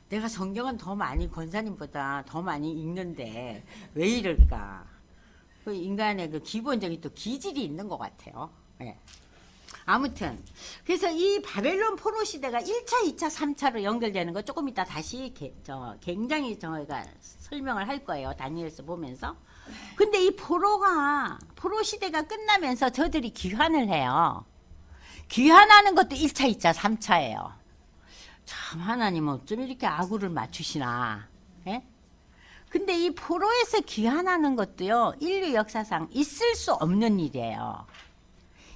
Speaker 1: 내가 성경은 더 많이 권사님보다 더 많이 읽는데 왜 이럴까. 그 인간의 그 기본적인 또 기질이 있는 것 같아요. 네. 아무튼 그래서 이 바벨론 포로 시대가 1차, 2차, 3차로 연결되는 거 조금 이따 다시 굉장히 저희가 설명을 할 거예요. 다니엘서 보면서. 근데 이 포로 시대가 끝나면서 저들이 귀환을 해요. 귀환하는 것도 1차, 2차, 3차예요. 참 하나님은 어쩜 이렇게 아구를 맞추시나. 예? 근데 이 포로에서 귀환하는 것도요. 인류 역사상 있을 수 없는 일이에요.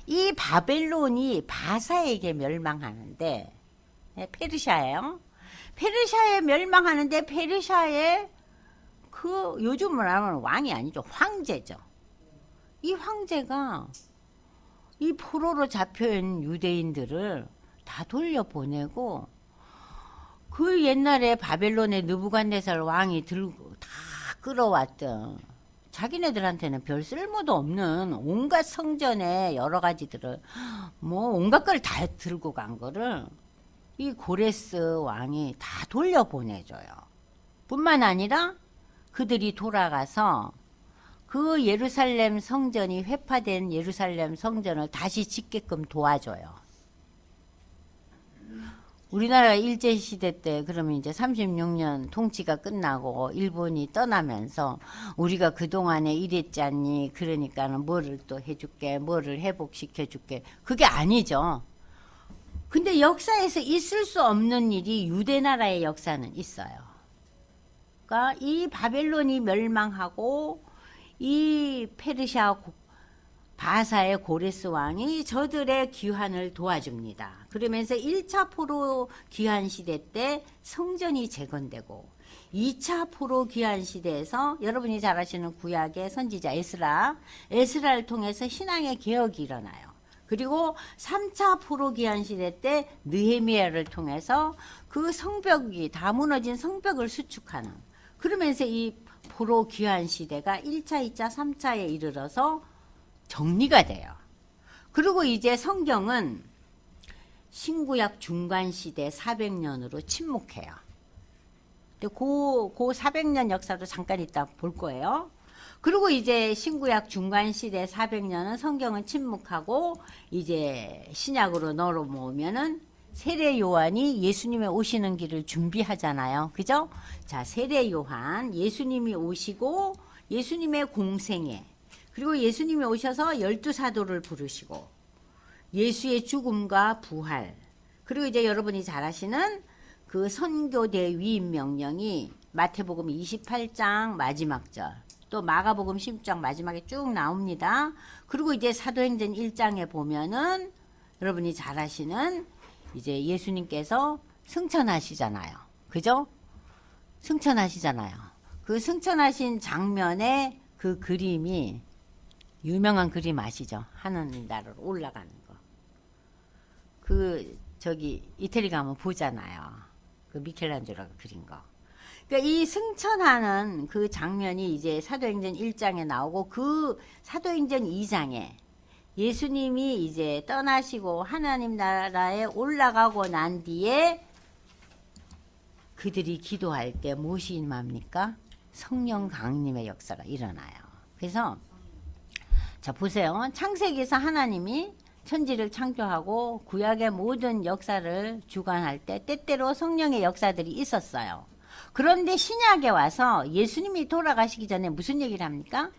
Speaker 1: 이 바벨론이 바사에게 멸망하는데 페르시아예요. 페르시아에 멸망하는데 페르시아의 그 요즘으로 하면 왕이 아니죠. 황제죠. 이 황제가 이 포로로 잡혀있는 유대인들을 다 돌려보내고 그 옛날에 바벨론의 느부갓네살 왕이 들고 다 끌어왔던 자기네들한테는 별 쓸모도 없는 온갖 성전에 여러 가지들을 뭐 온갖 걸 다 들고 간 거를 이 고레스 왕이 다 돌려보내줘요. 뿐만 아니라 그들이 돌아가서 그 예루살렘 성전이 회파된 예루살렘 성전을 다시 짓게끔 도와줘요. 우리나라 일제시대 때 그러면 이제 36년 통치가 끝나고 일본이 떠나면서 우리가 그동안에 이랬지 않니? 그러니까는 뭐를 또 해줄게, 뭐를 회복시켜줄게. 그게 아니죠. 근데 역사에서 있을 수 없는 일이 유대나라의 역사는 있어요. 그러니까 이 바벨론이 멸망하고 이 페르시아 바사의 고레스 왕이 저들의 귀환을 도와줍니다. 그러면서 1차 포로 귀환 시대 때 성전이 재건되고 2차 포로 귀환 시대에서 여러분이 잘 아시는 구약의 선지자 에스라를 통해서 신앙의 개혁이 일어나요. 그리고 3차 포로 귀환 시대 때 느헤미야를 통해서 그 성벽이 다 무너진 성벽을 수축하는, 그러면서 이 포로 귀환 시대가 1차, 2차, 3차에 이르러서 정리가 돼요. 그리고 이제 성경은 신구약 중간시대 400년으로 침묵해요. 근데 그 400년 역사도 잠깐 이따 볼 거예요. 그리고 이제 신구약 중간시대 400년은 성경은 침묵하고 이제 신약으로 넘어오면은 세례 요한이 예수님의 오시는 길을 준비하잖아요. 그죠? 자, 세례 요한, 예수님이 오시고 예수님의 공생애, 그리고 예수님이 오셔서 12사도를 부르시고 예수의 죽음과 부활, 그리고 이제 여러분이 잘 아시는 그 선교대 위임 명령이 마태복음 28장 마지막 절, 또 마가복음 10장 마지막에 쭉 나옵니다. 그리고 이제 사도행전 1장에 보면은 여러분이 잘 아시는 이제 예수님께서 승천하시잖아요. 그죠? 승천하시잖아요. 그 승천하신 장면에 그 그림이 유명한 그림 아시죠? 하나님 나라로 올라가는 거. 그 저기 이태리 가면 보잖아요. 그 미켈란젤로가 그린 거. 그러니까 이 승천하는 그 장면이 이제 사도행전 1장에 나오고 그 사도행전 2장에 예수님이 이제 떠나시고 하나님 나라에 올라가고 난 뒤에 그들이 기도할 때 무엇이 임합니까? 성령 강림의 역사가 일어나요. 그래서 자 보세요. 창세기에서 하나님이 천지를 창조하고 구약의 모든 역사를 주관할 때 때때로 성령의 역사들이 있었어요. 그런데 신약에 와서 예수님이 돌아가시기 전에 무슨 얘기를 합니까?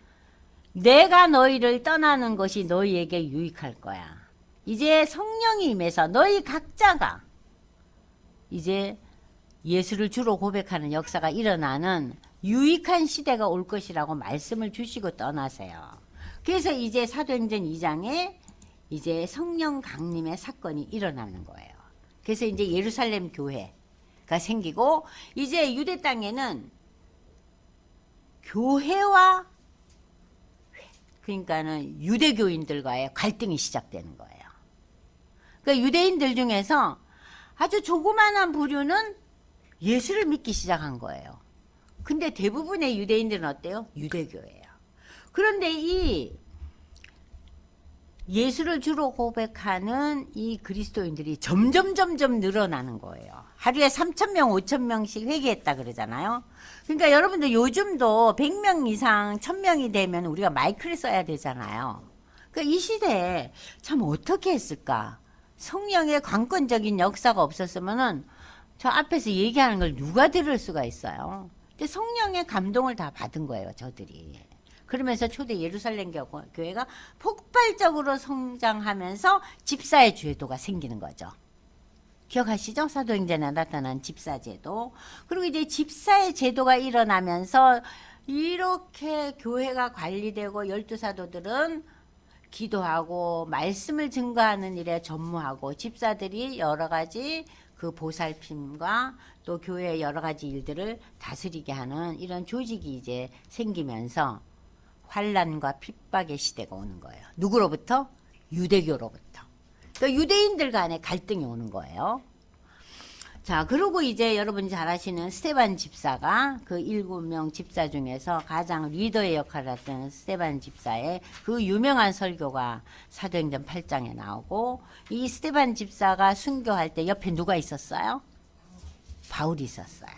Speaker 1: 내가 너희를 떠나는 것이 너희에게 유익할 거야. 이제 성령이 임해서 너희 각자가 이제 예수를 주로 고백하는 역사가 일어나는 유익한 시대가 올 것이라고 말씀을 주시고 떠나세요. 그래서 이제 사도행전 2장에 이제 성령 강림의 사건이 일어나는 거예요. 그래서 이제 예루살렘 교회가 생기고 이제 유대 땅에는 교회와 그러니까는 유대교인들과의 갈등이 시작되는 거예요. 그러니까 유대인들 중에서 아주 조그만한 부류는 예수를 믿기 시작한 거예요. 근데 대부분의 유대인들은 어때요? 유대교예요. 그런데 이 예수를 주로 고백하는 이 그리스도인들이 점점 늘어나는 거예요. 하루에 3,000명, 5,000명씩 회개했다 그러잖아요. 그러니까 여러분들 요즘도 100명 이상 1,000명이 되면 우리가 마이크를 써야 되잖아요. 그러니까 이 시대에 참 어떻게 했을까? 성령의 관건적인 역사가 없었으면은 저 앞에서 얘기하는 걸 누가 들을 수가 있어요. 근데 성령의 감동을 다 받은 거예요, 저들이. 그러면서 초대 예루살렘 교회가 폭발적으로 성장하면서 집사의 제도가 생기는 거죠. 기억하시죠? 사도행전에 나타난 집사제도. 그리고 이제 집사의 제도가 일어나면서 이렇게 교회가 관리되고 12사도들은 기도하고 말씀을 증거하는 일에 전무하고 집사들이 여러 가지 그 보살핌과 또 교회의 여러 가지 일들을 다스리게 하는 이런 조직이 이제 생기면서 환난과 핍박의 시대가 오는 거예요. 누구로부터? 유대교로부터. 그러니까 유대인들 간에 갈등이 오는 거예요. 자, 그리고 이제 여러분이 잘 아시는 스데반 집사가 그 7명 집사 중에서 가장 리더의 역할을 했던 스데반 집사의 그 유명한 설교가 사도행전 8장에 나오고, 이 스데반 집사가 순교할 때 옆에 누가 있었어요? 바울이 있었어요.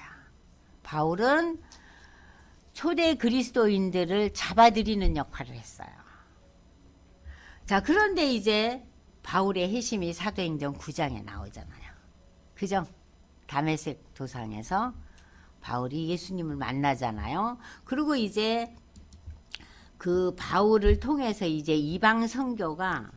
Speaker 1: 바울은 초대 그리스도인들을 잡아들이는 역할을 했어요. 자, 그런데 이제 바울의 회심이 사도행전 9장에 나오잖아요. 그죠? 다메섹 도상에서 바울이 예수님을 만나잖아요. 그리고 이제 그 바울을 통해서 이제 이방 선교가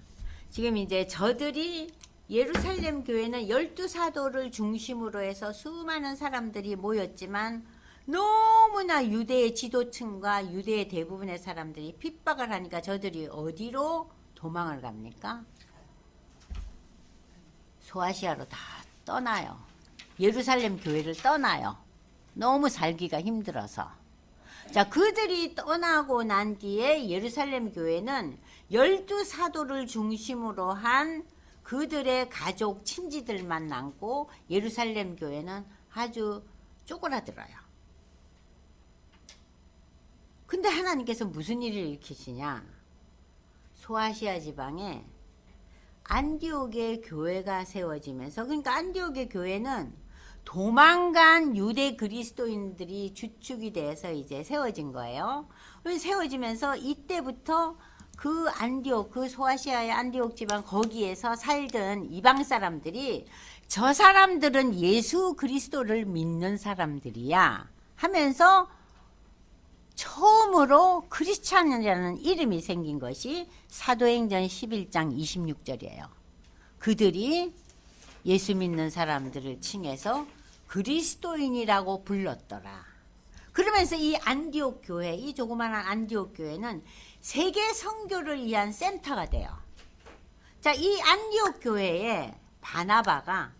Speaker 1: 지금 이제 저들이 예루살렘 교회는 12사도를 중심으로 해서 수많은 사람들이 모였지만 너무나 유대의 지도층과 유대의 대부분의 사람들이 핍박을 하니까 저들이 어디로 도망을 갑니까? 소아시아로 다 떠나요. 예루살렘 교회를 떠나요. 너무 살기가 힘들어서. 자, 그들이 떠나고 난 뒤에 예루살렘 교회는 12사도를 중심으로 한 그들의 가족, 친지들만 남고 예루살렘 교회는 아주 쪼그라들어요. 근데 하나님께서 무슨 일을 일으키시냐? 소아시아 지방에 안디옥의 교회가 세워지면서, 그러니까 안디옥의 교회는 도망간 유대 그리스도인들이 주축이 돼서 이제 세워진 거예요. 세워지면서 이때부터 그 안디옥, 그 소아시아의 안디옥 지방 거기에서 살던 이방 사람들이 저 사람들은 예수 그리스도를 믿는 사람들이야 하면서 처음으로 크리스찬이라는 이름이 생긴 것이 사도행전 11장 26절이에요. 그들이 예수 믿는 사람들을 칭해서 그리스도인이라고 불렀더라. 그러면서 이 안디옥 교회, 이 조그마한 안디옥 교회는 세계 선교를 위한 센터가 돼요. 자, 이 안디옥 교회에 바나바가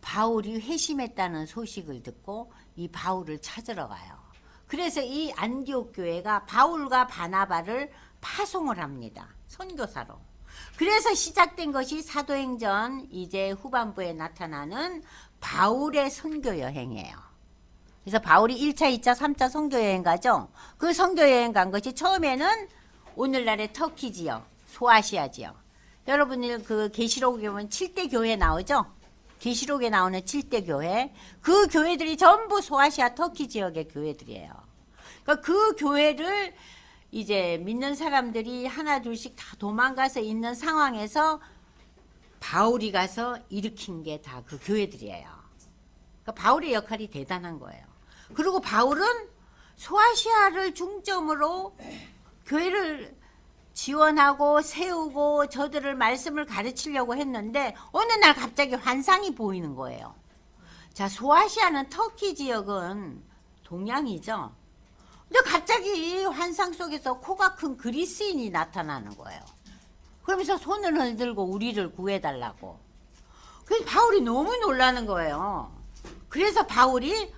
Speaker 1: 바울이 회심했다는 소식을 듣고 이 바울을 찾으러 가요. 그래서 이 안디옥 교회가 바울과 바나바를 파송을 합니다. 선교사로. 그래서 시작된 것이 사도행전 이제 후반부에 나타나는 바울의 선교 여행이에요. 그래서 바울이 1차, 2차, 3차 선교 여행 가죠. 그 선교 여행 간 것이 처음에는 오늘날의 터키 지역, 소아시아 지역. 여러분들 그 계시록에 보면 7대 교회 나오죠? 계시록에 나오는 7대 교회. 그 교회들이 전부 소아시아 터키 지역의 교회들이에요. 그러니까 그 교회를 이제 믿는 사람들이 하나 둘씩 다 도망가서 있는 상황에서 바울이 가서 일으킨 게 다 그 교회들이에요. 그러니까 바울의 역할이 대단한 거예요. 그리고 바울은 소아시아를 중점으로 교회를 지원하고 세우고 저들을 말씀을 가르치려고 했는데 어느 날 갑자기 환상이 보이는 거예요. 자, 소아시아는 터키 지역은 동양이죠. 근데 갑자기 환상 속에서 코가 큰 그리스인이 나타나는 거예요. 그러면서 손을 흔들고 우리를 구해달라고. 그래서 바울이 너무 놀라는 거예요. 그래서 바울이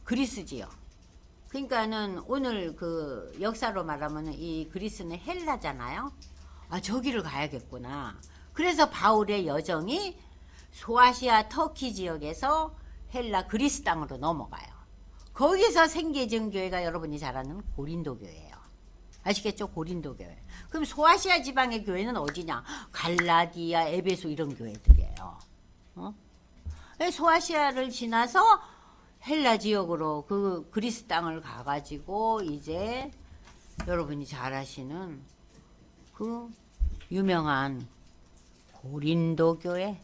Speaker 1: 그리스지요. 그러니까는 오늘 그 역사로 말하면 이 그리스는 헬라잖아요. 저기를 가야겠구나. 그래서 바울의 여정이 소아시아 터키 지역에서 헬라 그리스 땅으로 넘어가요. 거기서 생겨진 교회가 여러분이 잘 아는 고린도 교회예요. 아시겠죠? 고린도 교회. 그럼 소아시아 지방의 교회는 어디냐? 갈라디아, 에베소 이런 교회들이에요. 소아시아를 지나서 헬라 지역으로 그 그리스 땅을 가가지고 이제 여러분이 잘 아시는 그 유명한 고린도 교회,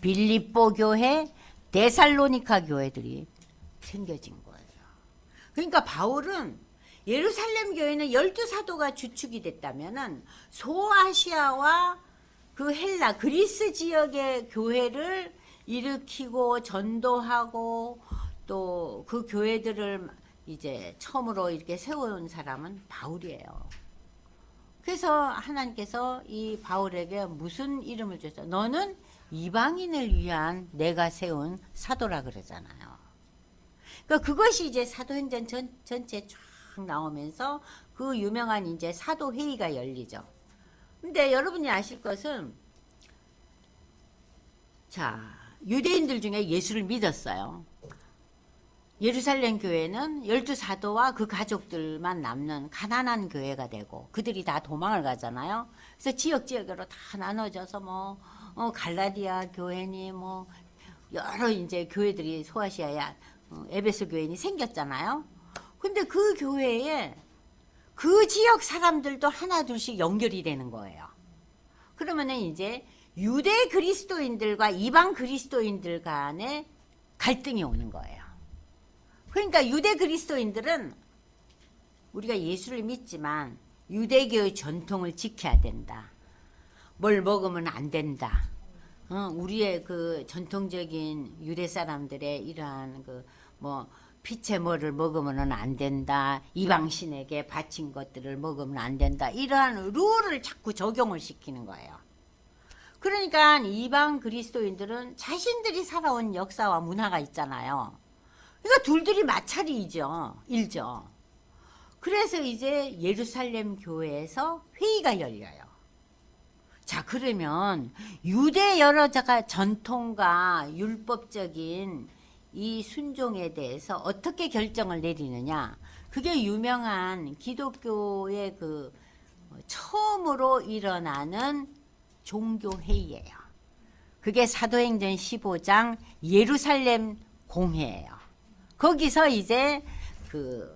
Speaker 1: 빌립보 교회, 데살로니카 교회들이 생겨진 거예요. 그러니까 바울은 예루살렘 교회는 12사도가 주축이 됐다면은 소아시아와 그 헬라 그리스 지역의 교회를 일으키고 전도하고 또 그 교회들을 이제 처음으로 이렇게 세워온 사람은 바울이에요. 그래서 하나님께서 이 바울에게 무슨 이름을 줬어요? 너는 이방인을 위한 내가 세운 사도라 그러잖아요. 그러니까 그것이 이제 사도행전 전체 쫙 나오면서 그 유명한 이제 사도회의가 열리죠. 근데 여러분이 아실 것은 자, 유대인들 중에 예수를 믿었어요. 예루살렘 교회는 12사도와 그 가족들만 남는 가난한 교회가 되고 그들이 다 도망을 가잖아요. 그래서 지역으로 다 나눠져서 갈라디아 교회니 여러 이제 교회들이 소아시아에 에베소 교회니 생겼잖아요. 근데 그 교회에 그 지역 사람들도 하나 둘씩 연결이 되는 거예요. 그러면은 이제 유대 그리스도인들과 이방 그리스도인들 간에 갈등이 오는 거예요. 그러니까 유대 그리스도인들은 우리가 예수를 믿지만 유대교의 전통을 지켜야 된다. 뭘 먹으면 안 된다. 우리의 그 전통적인 유대 사람들의 이러한 그 뭐 피체 뭐를 먹으면 안 된다. 이방신에게 바친 것들을 먹으면 안 된다. 이러한 룰을 자꾸 적용을 시키는 거예요. 그러니까 이방 그리스도인들은 자신들이 살아온 역사와 문화가 있잖아요. 그러니까 둘둘이 마찰이죠. 일죠. 그래서 이제 예루살렘 교회에서 회의가 열려요. 자, 그러면 유대 여러 전통과 율법적인 이 순종에 대해서 어떻게 결정을 내리느냐? 그게 유명한 기독교의 그 처음으로 일어나는 종교회의예요. 그게 사도행전 15장 예루살렘 공회예요. 거기서 이제 그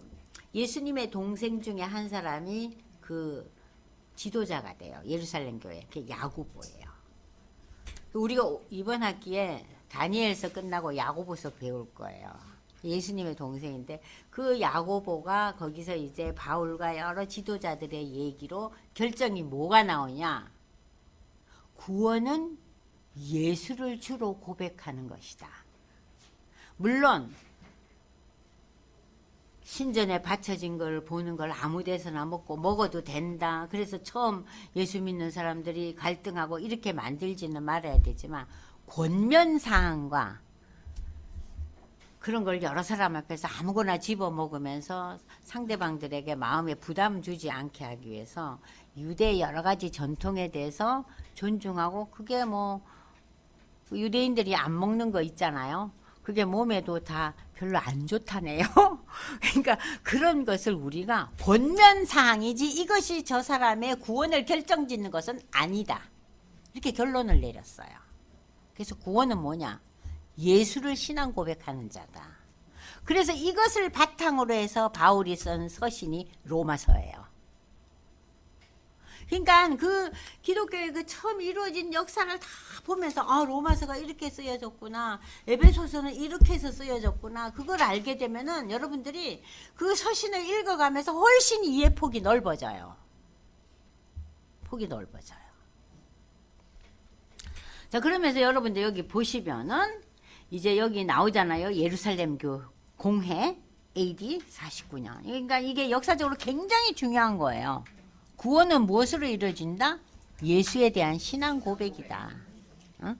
Speaker 1: 예수님의 동생 중에 한 사람이 그 지도자가 돼요. 예루살렘 교회. 그게 야고보예요. 우리가 이번 학기에 다니엘서 끝나고 야고보서 배울 거예요. 예수님의 동생인데 그 야고보가 거기서 이제 바울과 여러 지도자들의 얘기로 결정이 뭐가 나오냐? 구원은 예수를 주로 고백하는 것이다. 물론 신전에 바쳐진 걸 보는 걸 아무 데서나 먹어도 된다. 그래서 처음 예수 믿는 사람들이 갈등하고 이렇게 만들지는 말아야 되지만 권면사항과 그런 걸 여러 사람 앞에서 아무거나 집어먹으면서 상대방들에게 마음에 부담 주지 않게 하기 위해서 유대 여러 가지 전통에 대해서 존중하고 그게 뭐 유대인들이 안 먹는 거 있잖아요. 그게 몸에도 다 별로 안 좋다네요. 그러니까 그런 것을 우리가 권면사항이지 이것이 저 사람의 구원을 결정짓는 것은 아니다. 이렇게 결론을 내렸어요. 그래서 구원은 뭐냐? 예수를 신앙 고백하는 자다. 그래서 이것을 바탕으로 해서 바울이 쓴 서신이 로마서예요. 그러니까 그 기독교의 그 처음 이루어진 역사를 다 보면서 아 로마서가 이렇게 쓰여졌구나. 에베소서는 이렇게 해서 쓰여졌구나. 그걸 알게 되면은 여러분들이 그 서신을 읽어가면서 훨씬 이해 폭이 넓어져요. 폭이 넓어져요. 자, 그러면서 여러분들 여기 보시면은 이제 여기 나오잖아요. 예루살렘교 공회 AD 49년. 그러니까 이게 역사적으로 굉장히 중요한 거예요. 구원은 무엇으로 이루어진다? 예수에 대한 신앙 고백이다. 어?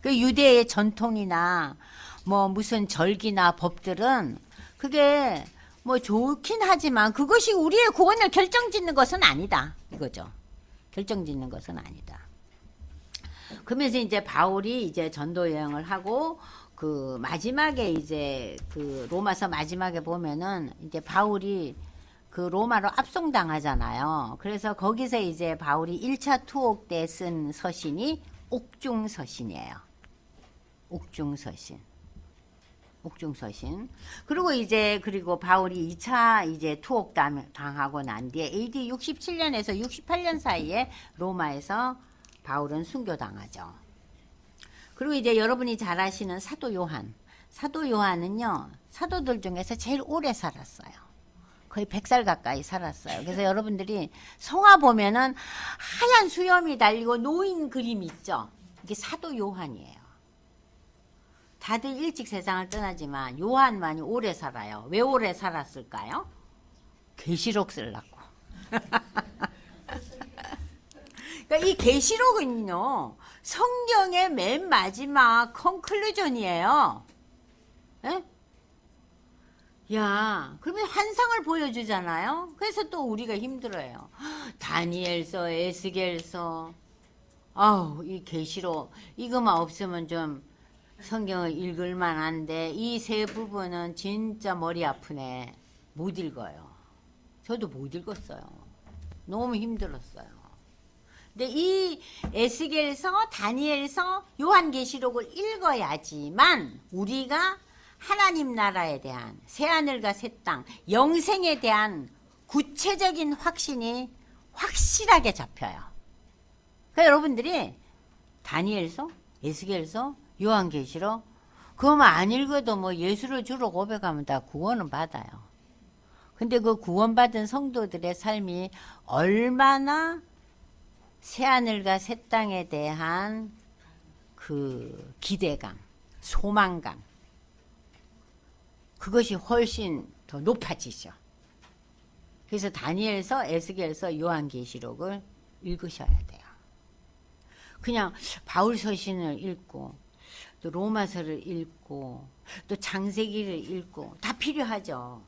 Speaker 1: 그 유대의 전통이나 뭐 무슨 절기나 법들은 그게 뭐 좋긴 하지만 그것이 우리의 구원을 결정짓는 것은 아니다. 이거죠. 결정짓는 것은 아니다. 그러면서 이제 바울이 이제 전도 여행을 하고 그 마지막에 이제 그 로마서 마지막에 보면은 이제 바울이 그 로마로 압송당하잖아요. 그래서 거기서 이제 바울이 1차 투옥 때 쓴 서신이 옥중서신이에요. 옥중서신. 옥중서신. 그리고 이제 그리고 바울이 2차 이제 투옥 당하고 난 뒤에 AD 67년에서 68년 사이에 로마에서 바울은 순교당하죠. 그리고 이제 여러분이 잘 아시는 사도 요한. 사도 요한은요, 사도들 중에서 제일 오래 살았어요. 거의 100살 가까이 살았어요. 그래서 여러분들이 성화 보면은 하얀 수염이 달리고 노인 그림 있죠? 이게 사도 요한이에요. 다들 일찍 세상을 떠나지만 요한만이 오래 살아요. 왜 오래 살았을까요? 계시록 쓰려고. 그러니까 이 계시록은요, 성경의 맨 마지막 컨클루전이에요. 예? 야, 그러면 환상을 보여주잖아요. 그래서 또 우리가 힘들어요. 다니엘서, 에스겔서, 아우 이 계시록 이거만 없으면 좀 성경을 읽을 만한데 이 세 부분은 진짜 머리 아프네. 못 읽어요. 저도 못 읽었어요. 너무 힘들었어요. 근데 이 에스겔서, 다니엘서, 요한계시록을 읽어야지만 우리가 하나님 나라에 대한 새하늘과 새 땅, 영생에 대한 구체적인 확신이 확실하게 잡혀요. 그러니까 여러분들이 다니엘서, 에스겔서, 요한계시록 그거만 안 읽어도 뭐 예수를 주로 고백하면 다 구원은 받아요. 근데 그 구원받은 성도들의 삶이 얼마나 새하늘과 새 땅에 대한 그 기대감, 소망감, 그것이 훨씬 더 높아지죠. 그래서 다니엘서, 에스겔서, 요한계시록을 읽으셔야 돼요. 그냥 바울 서신을 읽고 또 로마서를 읽고 또 창세기를 읽고 다 필요하죠.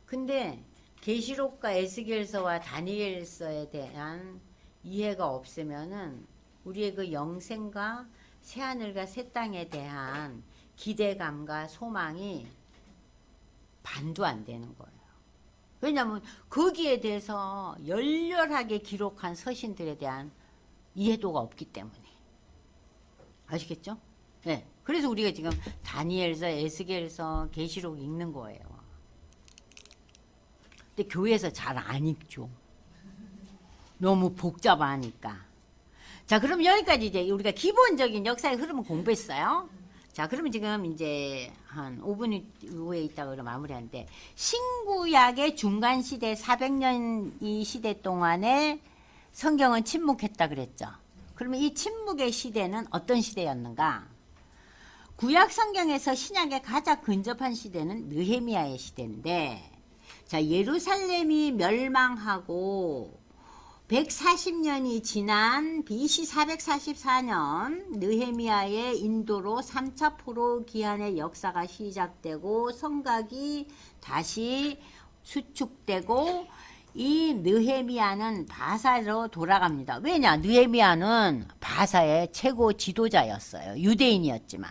Speaker 1: 근데 계시록과 에스겔서와 다니엘서에 대한 이해가 없으면은 우리의 그 영생과 새하늘과 새 땅에 대한 기대감과 소망이 반도 안 되는 거예요. 왜냐하면 거기에 대해서 열렬하게 기록한 서신들에 대한 이해도가 없기 때문에. 아시겠죠? 네. 그래서 우리가 지금 다니엘서, 에스겔서, 계시록 읽는 거예요. 근데 교회에서 잘 안 읽죠. 너무 복잡하니까. 자, 그럼 여기까지 이제 우리가 기본적인 역사의 흐름을 공부했어요. 자, 그러면 지금 이제 한 5분 후에 있다가 마무리하는데, 신구약의 중간 시대 400년 이 시대 동안에 성경은 침묵했다 그랬죠. 그러면 이 침묵의 시대는 어떤 시대였는가? 구약 성경에서 신약에 가장 근접한 시대는 느헤미야의 시대인데, 자, 예루살렘이 멸망하고 140년이 지난 BC 444년 느헤미야의 인도로 3차 포로 기한의 역사가 시작되고 성곽이 다시 수축되고 이 느헤미야는 바사로 돌아갑니다. 왜냐? 느헤미야는 바사의 최고 지도자였어요. 유대인이었지만.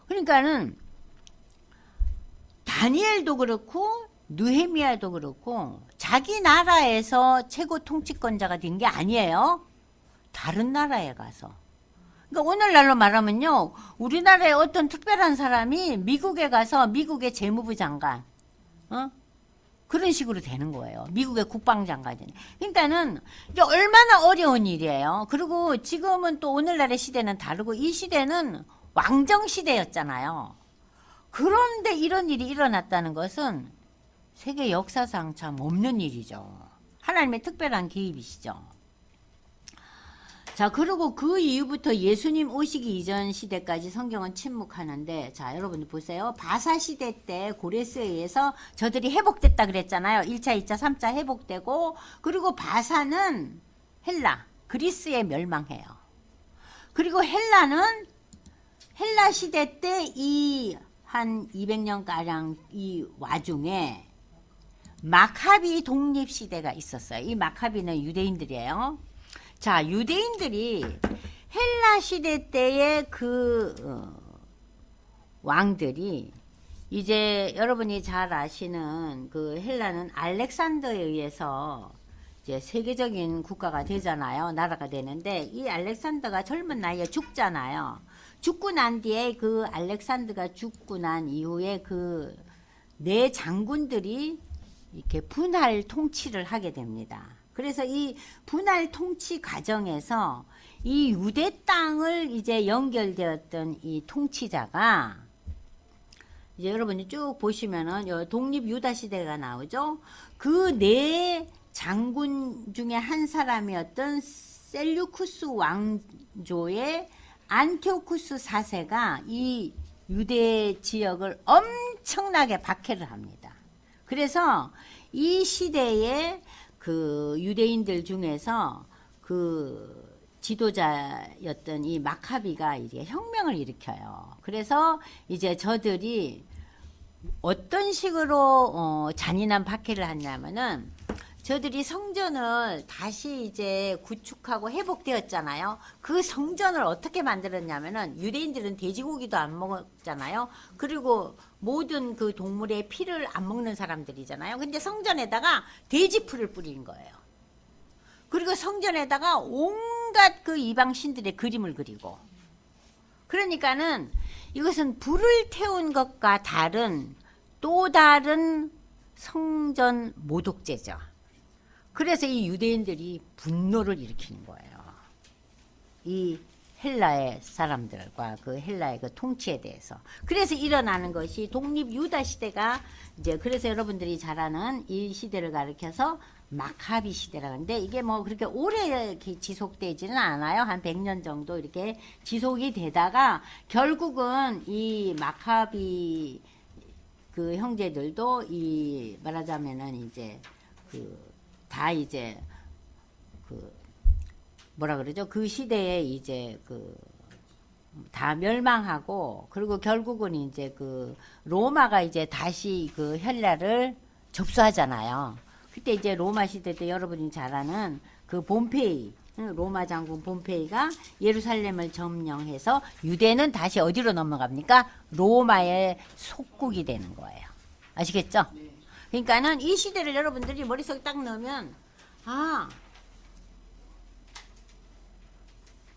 Speaker 1: 그러니까는 다니엘도 그렇고 느헤미야도 그렇고 자기 나라에서 최고 통치권자가 된 게 아니에요. 다른 나라에 가서. 그러니까 오늘날로 말하면요, 우리나라의 어떤 특별한 사람이 미국에 가서 미국의 재무부 장관, 그런 식으로 되는 거예요. 미국의 국방장관이. 그러니까는 이게 얼마나 어려운 일이에요. 그리고 지금은 또 오늘날의 시대는 다르고 이 시대는 왕정 시대였잖아요. 그런데 이런 일이 일어났다는 것은 세계 역사상 참 없는 일이죠. 하나님의 특별한 개입이시죠. 자, 그리고 그 이후부터 예수님 오시기 이전 시대까지 성경은 침묵하는데, 자, 여러분들 보세요. 바사 시대 때 고레스에 의해서 저들이 회복됐다 그랬잖아요. 1차, 2차, 3차 회복되고, 그리고 바사는 헬라, 그리스에 멸망해요. 그리고 헬라는 헬라 시대 때 이 한 200년가량 이 와중에 마카비 독립시대가 있었어요. 이 마카비는 유대인들이에요. 자, 유대인들이 헬라 시대 때의 그 왕들이 이제 여러분이 잘 아시는 그 헬라는 알렉산더에 의해서 이제 세계적인 국가가 되잖아요. 나라가 되는데 이 알렉산더가 젊은 나이에 죽잖아요. 죽고 난 뒤에 그 알렉산더가 죽고 난 이후에 그 네 장군들이 이렇게 분할 통치를 하게 됩니다. 그래서 이 분할 통치 과정에서 이 유대 땅을 이제 연결되었던 이 통치자가 이제 여러분이 쭉 보시면은 독립 유다 시대가 나오죠. 그 네 장군 중에 한 사람이었던 셀류쿠스 왕조의 안티오쿠스 4세가 이 유대 지역을 엄청나게 박해를 합니다. 그래서 이 시대에 그 유대인들 중에서 그 지도자였던 이 마카비가 이제 혁명을 일으켜요. 그래서 이제 저들이 어떤 식으로 잔인한 박해를 하냐면은 저들이 성전을 다시 이제 구축하고 회복되었잖아요. 그 성전을 어떻게 만들었냐면은 유대인들은 돼지고기도 안 먹었잖아요. 그리고 모든 그 동물의 피를 안 먹는 사람들이잖아요. 근데 성전에다가 돼지풀을 뿌린 거예요. 그리고 성전에다가 온갖 그 이방 신들의 그림을 그리고. 그러니까는 이것은 불을 태운 것과 다른 또 다른 성전 모독죄죠. 그래서 이 유대인들이 분노를 일으키는 거예요. 이 헬라의 사람들과 그 헬라의 그 통치에 대해서. 그래서 일어나는 것이 독립 유다 시대가 이제 그래서 여러분들이 잘 아는 이 시대를 가리켜서 마카비 시대라고 하는데 이게 뭐 그렇게 오래 이렇게 지속되지는 않아요. 한 100년 정도 이렇게 지속이 되다가 결국은 이 마카비 그 형제들도 이 말하자면은 이제 그 다 이제 그 뭐라 그러죠? 그 시대에 이제 그 다 멸망하고 그리고 결국은 이제 그 로마가 이제 다시 그 헬라를 접수하잖아요. 그때 이제 로마 시대 때 여러분이 잘 아는 그 폼페이 로마 장군 폼페이가 예루살렘을 점령해서 유대는 다시 어디로 넘어갑니까? 로마의 속국이 되는 거예요. 아시겠죠? 그러니까는 이 시대를 여러분들이 머릿속에 딱 넣으면 아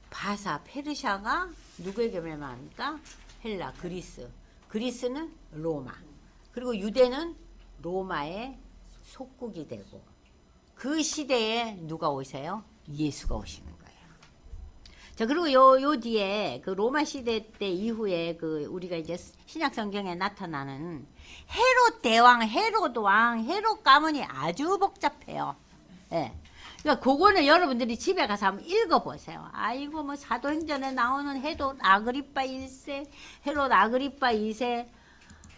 Speaker 1: 바사 페르시아가 누구에게 멸망합니까? 헬라 그리스 그리스는 로마 그리고 유대는 로마의 속국이 되고 그 시대에 누가 오세요? 예수가 오시는 거예요. 자 그리고 요 뒤에 그 로마 시대 때 이후에 그 우리가 이제 신약 성경에 나타나는 헤롯 대왕, 헤롯 왕, 헤롯 가문이 아주 복잡해요. 예. 그러니까 그거는 여러분들이 집에 가서 한번 읽어보세요. 아이고 뭐 사도행전에 나오는 헤롯 아그리파 1세, 헤롯 아그리파 2세.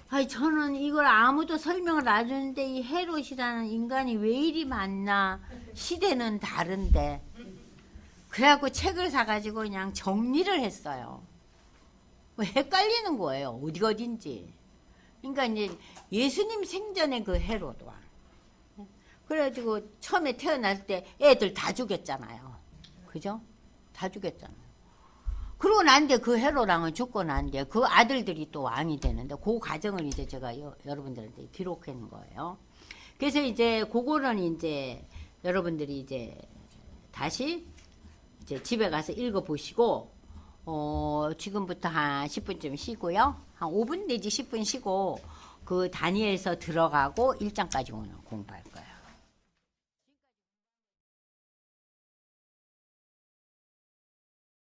Speaker 1: 아이 저는 이걸 아무도 설명을 안 주는데 이 헤롯이라는 인간이 왜 이리 많나? 시대는 다른데. 그래갖고 책을 사가지고 그냥 정리를 했어요. 뭐 헷갈리는 거예요. 어디가 어딘지. 그러니까 이제 예수님 생전에 그 헤롯 왕. 그래가지고 처음에 태어날 때 애들 다 죽였잖아요. 그죠? 다 죽였잖아요. 그러고 난 뒤에 그 헤롯 왕은 죽고 난 뒤에 그 아들들이 또 왕이 되는데 그 과정을 이제 제가 여러분들한테 기록해 놓은 거예요. 그래서 이제 그거는 이제 여러분들이 이제 다시 이제 집에 가서 읽어보시고 지금부터 한 10분쯤 쉬고요. 한 5분 내지 10분 쉬고 그 다니엘서 들어가고 1장까지 오늘 공부할 거예요.